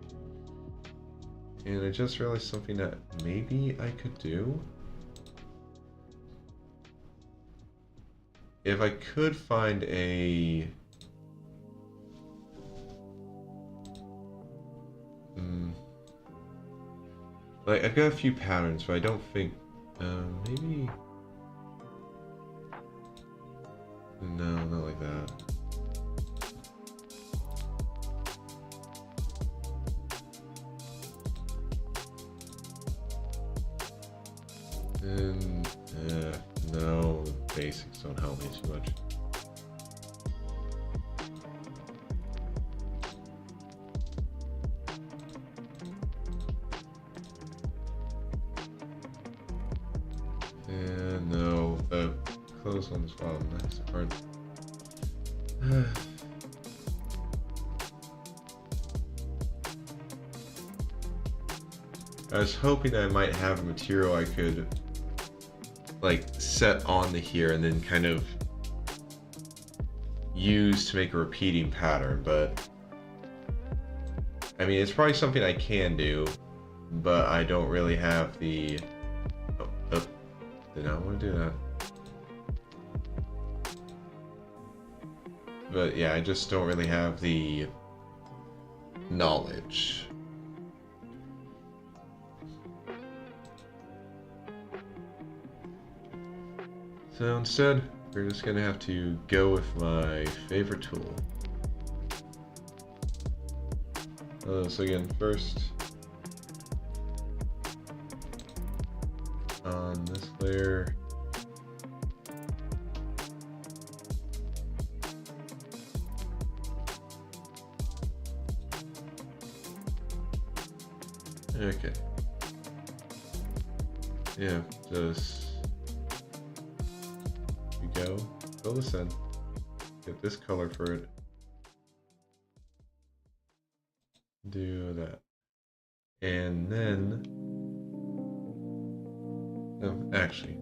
And I just realized something that maybe I could do. If I could find a... Like, I've got a few patterns, but I don't think... maybe... No, not like that. And... no, the basics don't help me too much. And no, the close ones, wow, nice, aren't... I was hoping I might have a material I could like set on the here and then kind of use to make a repeating pattern, but I mean it's probably something I can do, but I don't really have the did not want to do that. But yeah, I just don't really have the knowledge. So instead, we're just gonna have to go with my favorite tool. So again, first on this layer, okay, yeah, just go, fill this in, get this color for it, do that, and then, no, actually,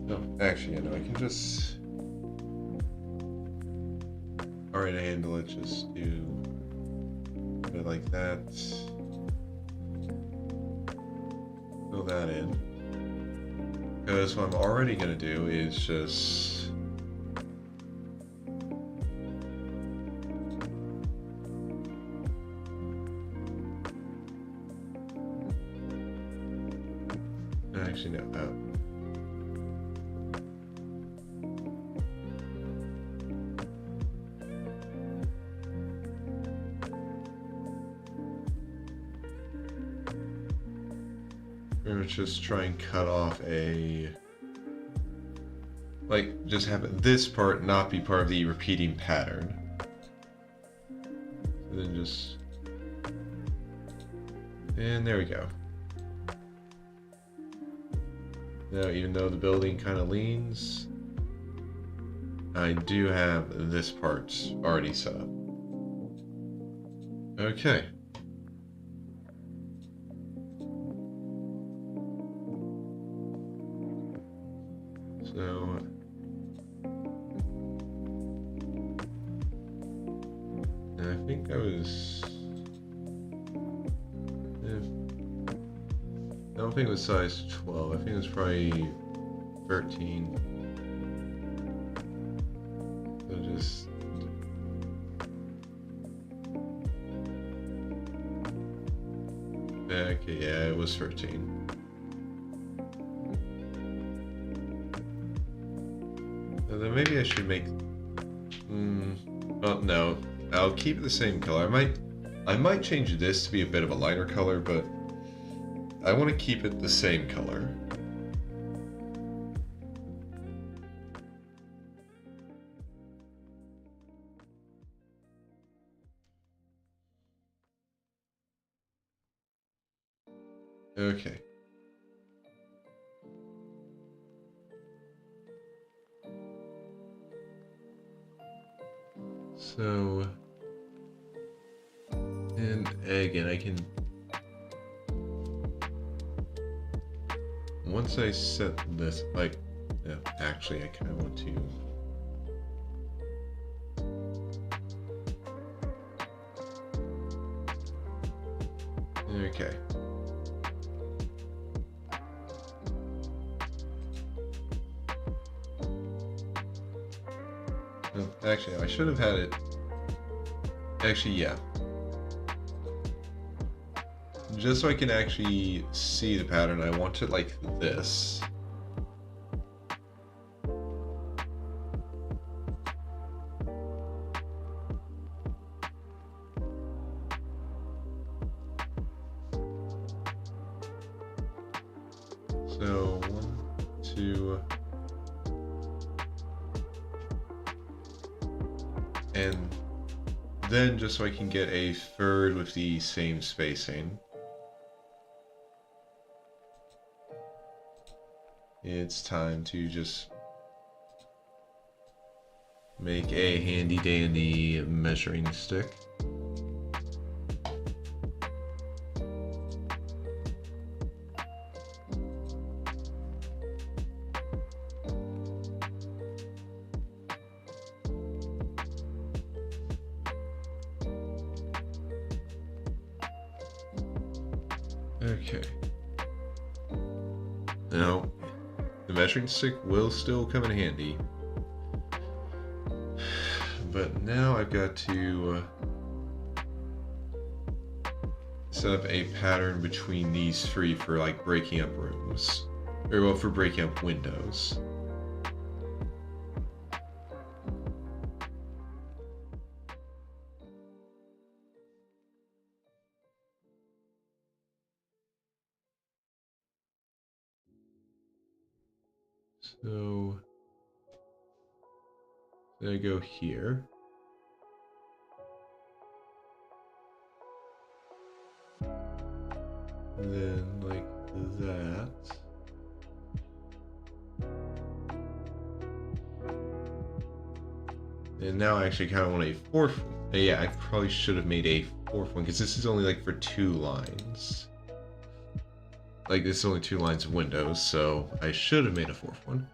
no, actually, you know, I can just, alright, handle it, just do it like that. Fill that in. Because what I'm already going to do is just... Actually, no. Oh. Just try and cut off a, like, just have this part not be part of the repeating pattern. And then just, and there we go. Now, even though the building kind of leans, I do have this part already set up. Okay. So, I think that was, I don't think it was size 12, I think it was probably 13. So just, okay, yeah, it was 13. Then maybe I should make, oh no, I'll keep it the same color. I might change this to be a bit of a lighter color, but I want to keep it the same color. Okay. So, and again, I can, once I set this, like, actually I kind of want to, okay. No, actually, I should have had it. Actually, yeah. Just so I can actually see the pattern, I want it like this. So, 1, 2, and then just so I can get a third with the same spacing. It's time to just make a handy dandy measuring stick. Okay. Now, the measuring stick will still come in handy. But now I've got to set up a pattern between these three for like breaking up rooms. Or well, for breaking up windows. So I go here. And then like that. And now I actually kind of want a fourth one. Yeah, I probably should have made a fourth one because this is only like for 2 lines. Like this is only 2 lines of windows, so I should have made a fourth one.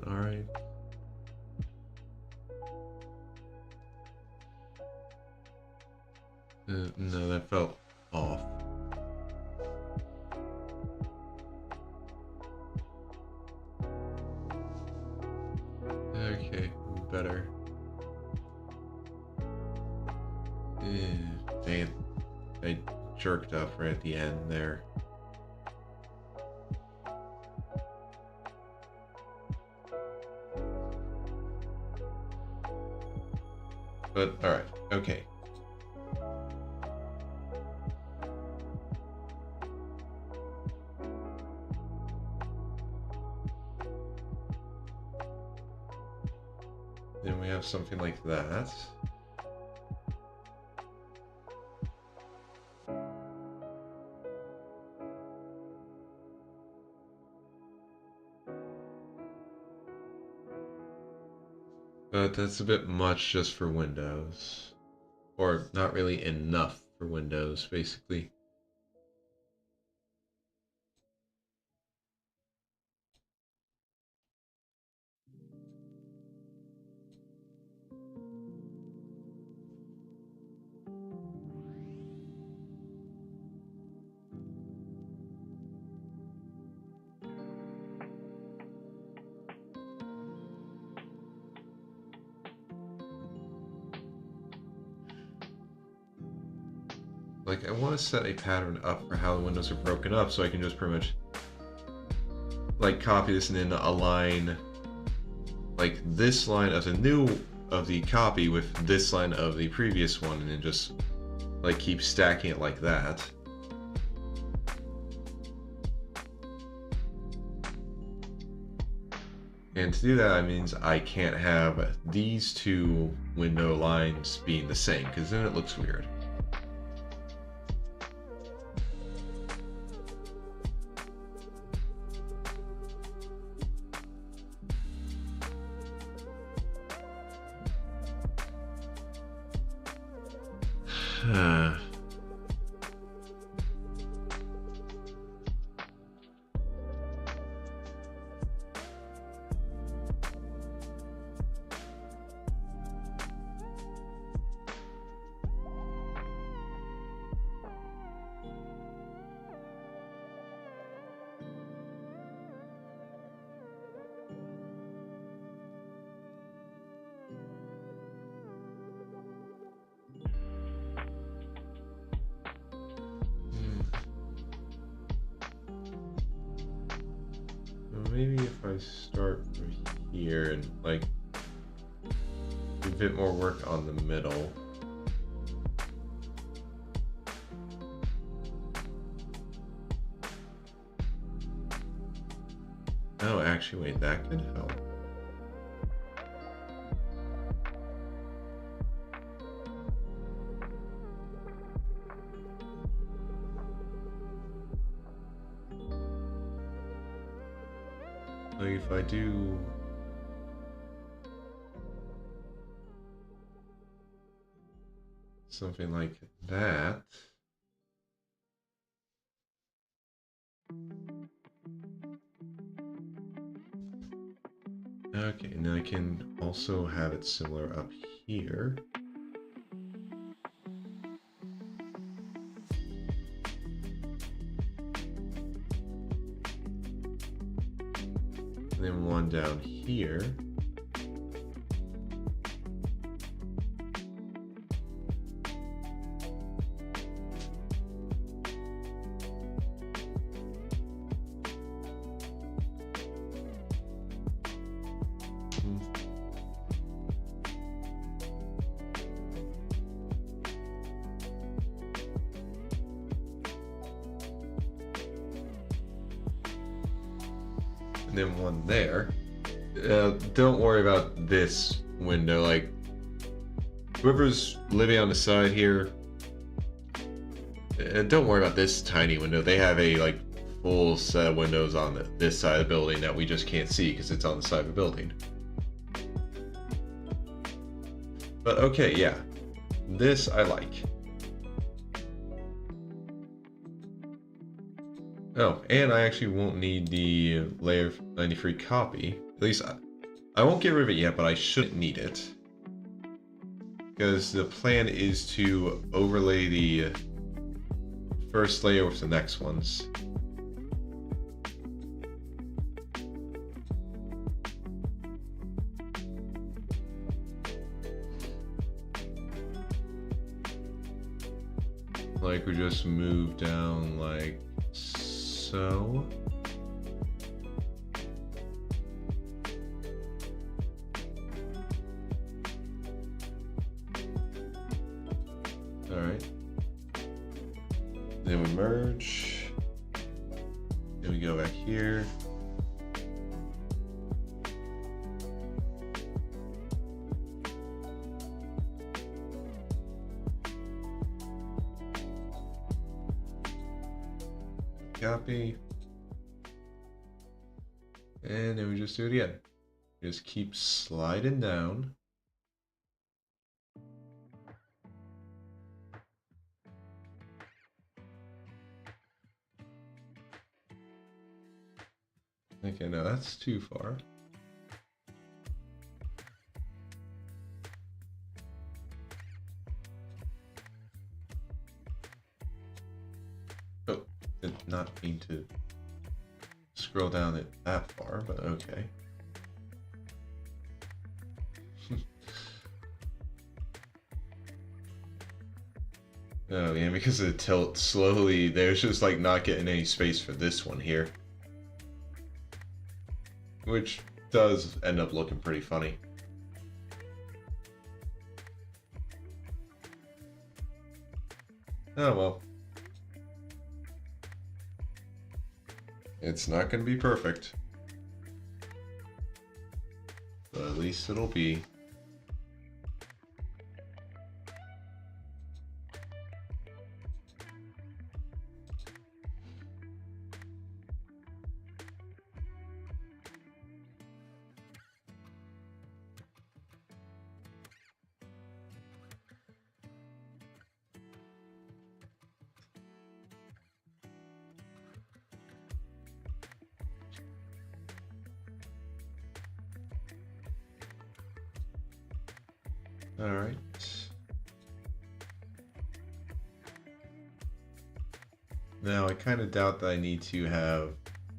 Alright. No, that felt off. Okay, better. Damn. I jerked up right at the end there. But, alright, okay. Then we have something like that. But that's a bit much just for Windows. Or not really enough for Windows, basically. Like, I want to set a pattern up for how the windows are broken up so I can just pretty much, like, copy this and then align, like, this line of the copy with this line of the previous one and then just, like, keep stacking it like that. And to do that, that means I can't have these two window lines being the same, because then it looks weird. Maybe if I start from here and like do a bit more work on the middle. Oh, actually, wait, that could help. Like if I do something like that. Okay, and then I can also have it similar up here. And then one down here. And then one there. Don't worry about this window. Like, whoever's living on the side here, don't worry about this tiny window. They have a like full set of windows on this side of the building that we just can't see because it's on the side of the building. But okay, yeah, this I like. Oh, and I actually won't need the layer 93 copy. At least I won't get rid of it yet, but I shouldn't need it. Because the plan is to overlay the first layer with the next ones. Like we just move down like so. All right. Then we merge. Then we go back here. Copy. And then we just do it again. Just keep sliding down. Okay, no, that's too far. Oh, did not mean to scroll down it that far, but okay. Oh yeah, because of the tilt slowly, there's just like not getting any space for this one here. Which does end up looking pretty funny. Oh well. It's not going to be perfect. least it'll be. All right. Now I kind of doubt that I need to have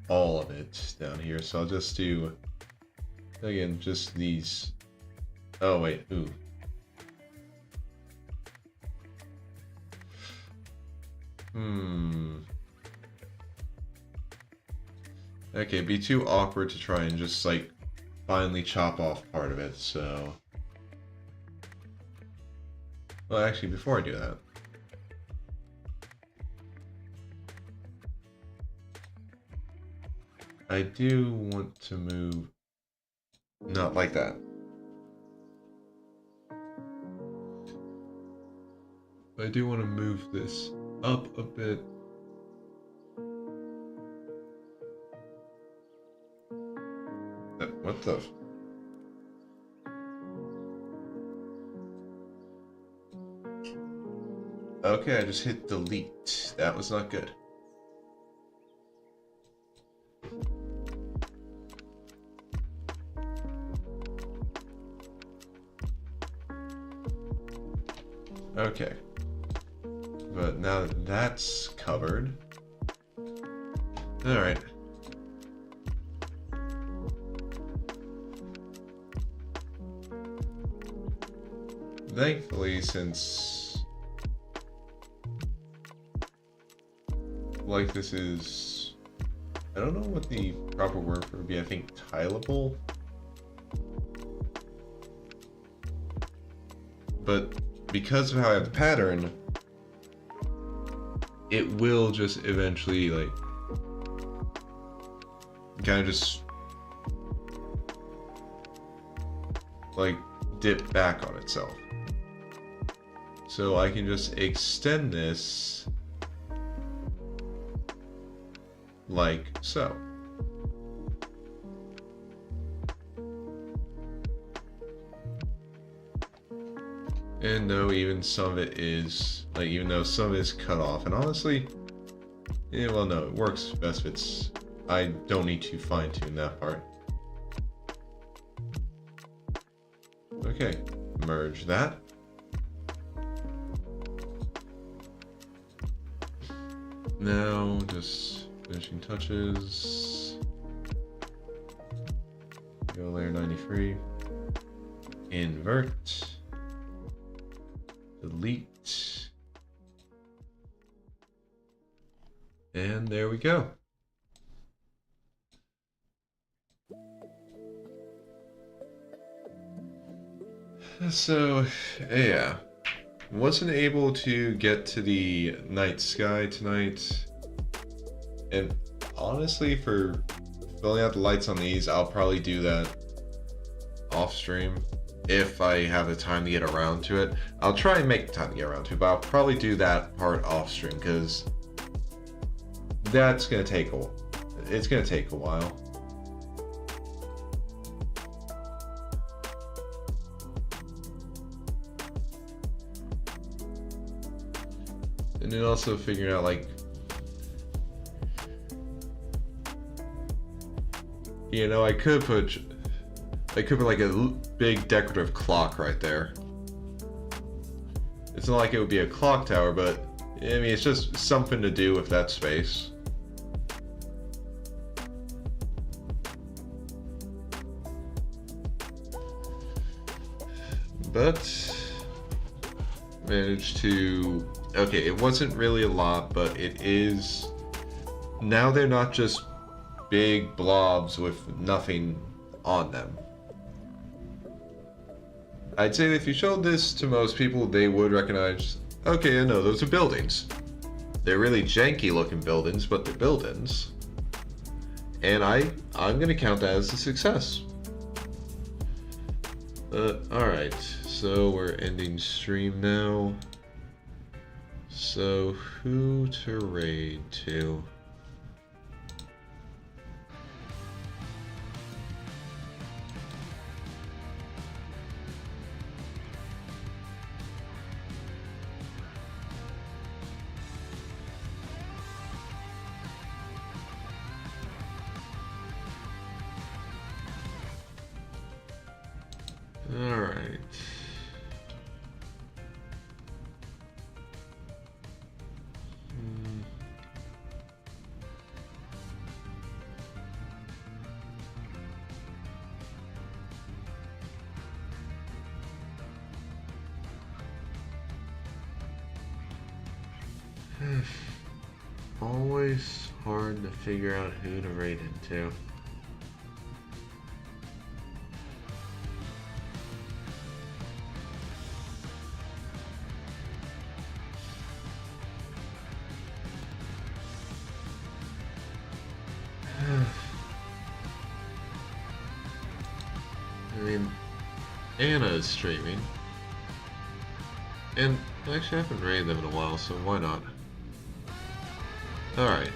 all of it down here, so I'll just do, again, just these. Oh wait, ooh. Okay, it'd be too awkward to try and just like finally chop off part of it, so. Well, actually, before I do that, I do want to move, not like that. But I do want to move this up a bit. What the? Okay, I just hit delete. That was not good. Okay. But now that that's covered. Alright. Thankfully, since like this is, I don't know what the proper word for it would be, I think tileable. But because of how I have the pattern, it will just eventually like kind of just like dip back on itself. So I can just extend this like so. And though even some of it is, like, even though some of it is cut off, and honestly, yeah, well, no, it works best if it's, I don't need to fine tune that part. Okay, merge that. Now, just finishing touches. Go layer 93. Invert. Delete. And there we go. So, yeah. Wasn't able to get to the night sky tonight. And honestly, for filling out the lights on these, I'll probably do that off stream. If I have the time to get around to it. I'll try and make the time to get around to it, but I'll probably do that part off stream because that's gonna take it's gonna take a while. And then also figuring out like, you know, I could put like a big decorative clock right there. It's not like it would be a clock tower, but I mean, it's just something to do with that space. But managed to, okay, it wasn't really a lot, but it is, now they're not just big blobs with nothing on them. I'd say that if you showed this to most people, they would recognize, okay, I know those are buildings. They're really janky looking buildings, but they're buildings. And I'm gonna count that as a success. Alright, so we're ending stream now. So, who to raid to? Alright. Always hard to figure out who to raid into. I mean, Anna is streaming. And actually I haven't raided them in a while, so why not? Alright.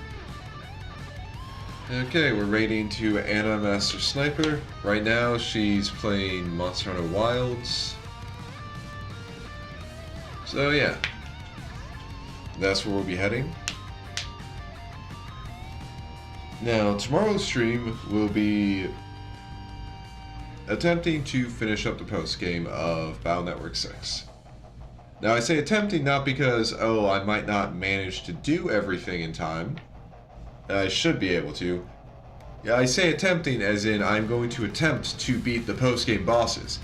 Okay, we're raiding to Anna Master Sniper. Right now she's playing Monster Hunter Wilds. So yeah. That's where we'll be heading. Now, tomorrow's stream will be attempting to finish up the post-game of Battle Network 6. Now, I say attempting not because, oh, I might not manage to do everything in time. I should be able to. Yeah, I say attempting as in I'm going to attempt to beat the post-game bosses.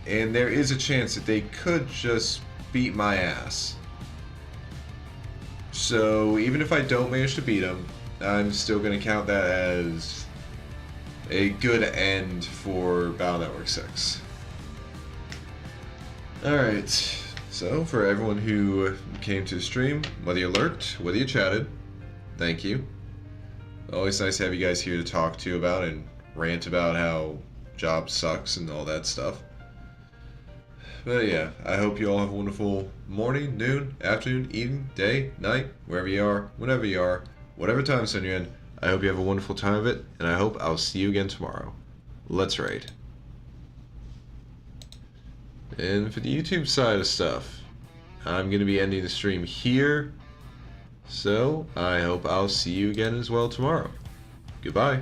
And there is a chance that they could just beat my ass. So, even if I don't manage to beat them, I'm still going to count that as a good end for Battle Network 6. Alright, so for everyone who came to the stream, whether you lurked, whether you chatted, thank you. Always nice to have you guys here to talk to about and rant about how job sucks and all that stuff. But yeah, I hope you all have a wonderful morning, noon, afternoon, evening, day, night, wherever you are, whenever you are, whatever time zone you're in. I hope you have a wonderful time of it, and I hope I'll see you again tomorrow. Let's raid. And for the YouTube side of stuff, I'm going to be ending the stream here. So, I hope I'll see you again as well tomorrow. Goodbye.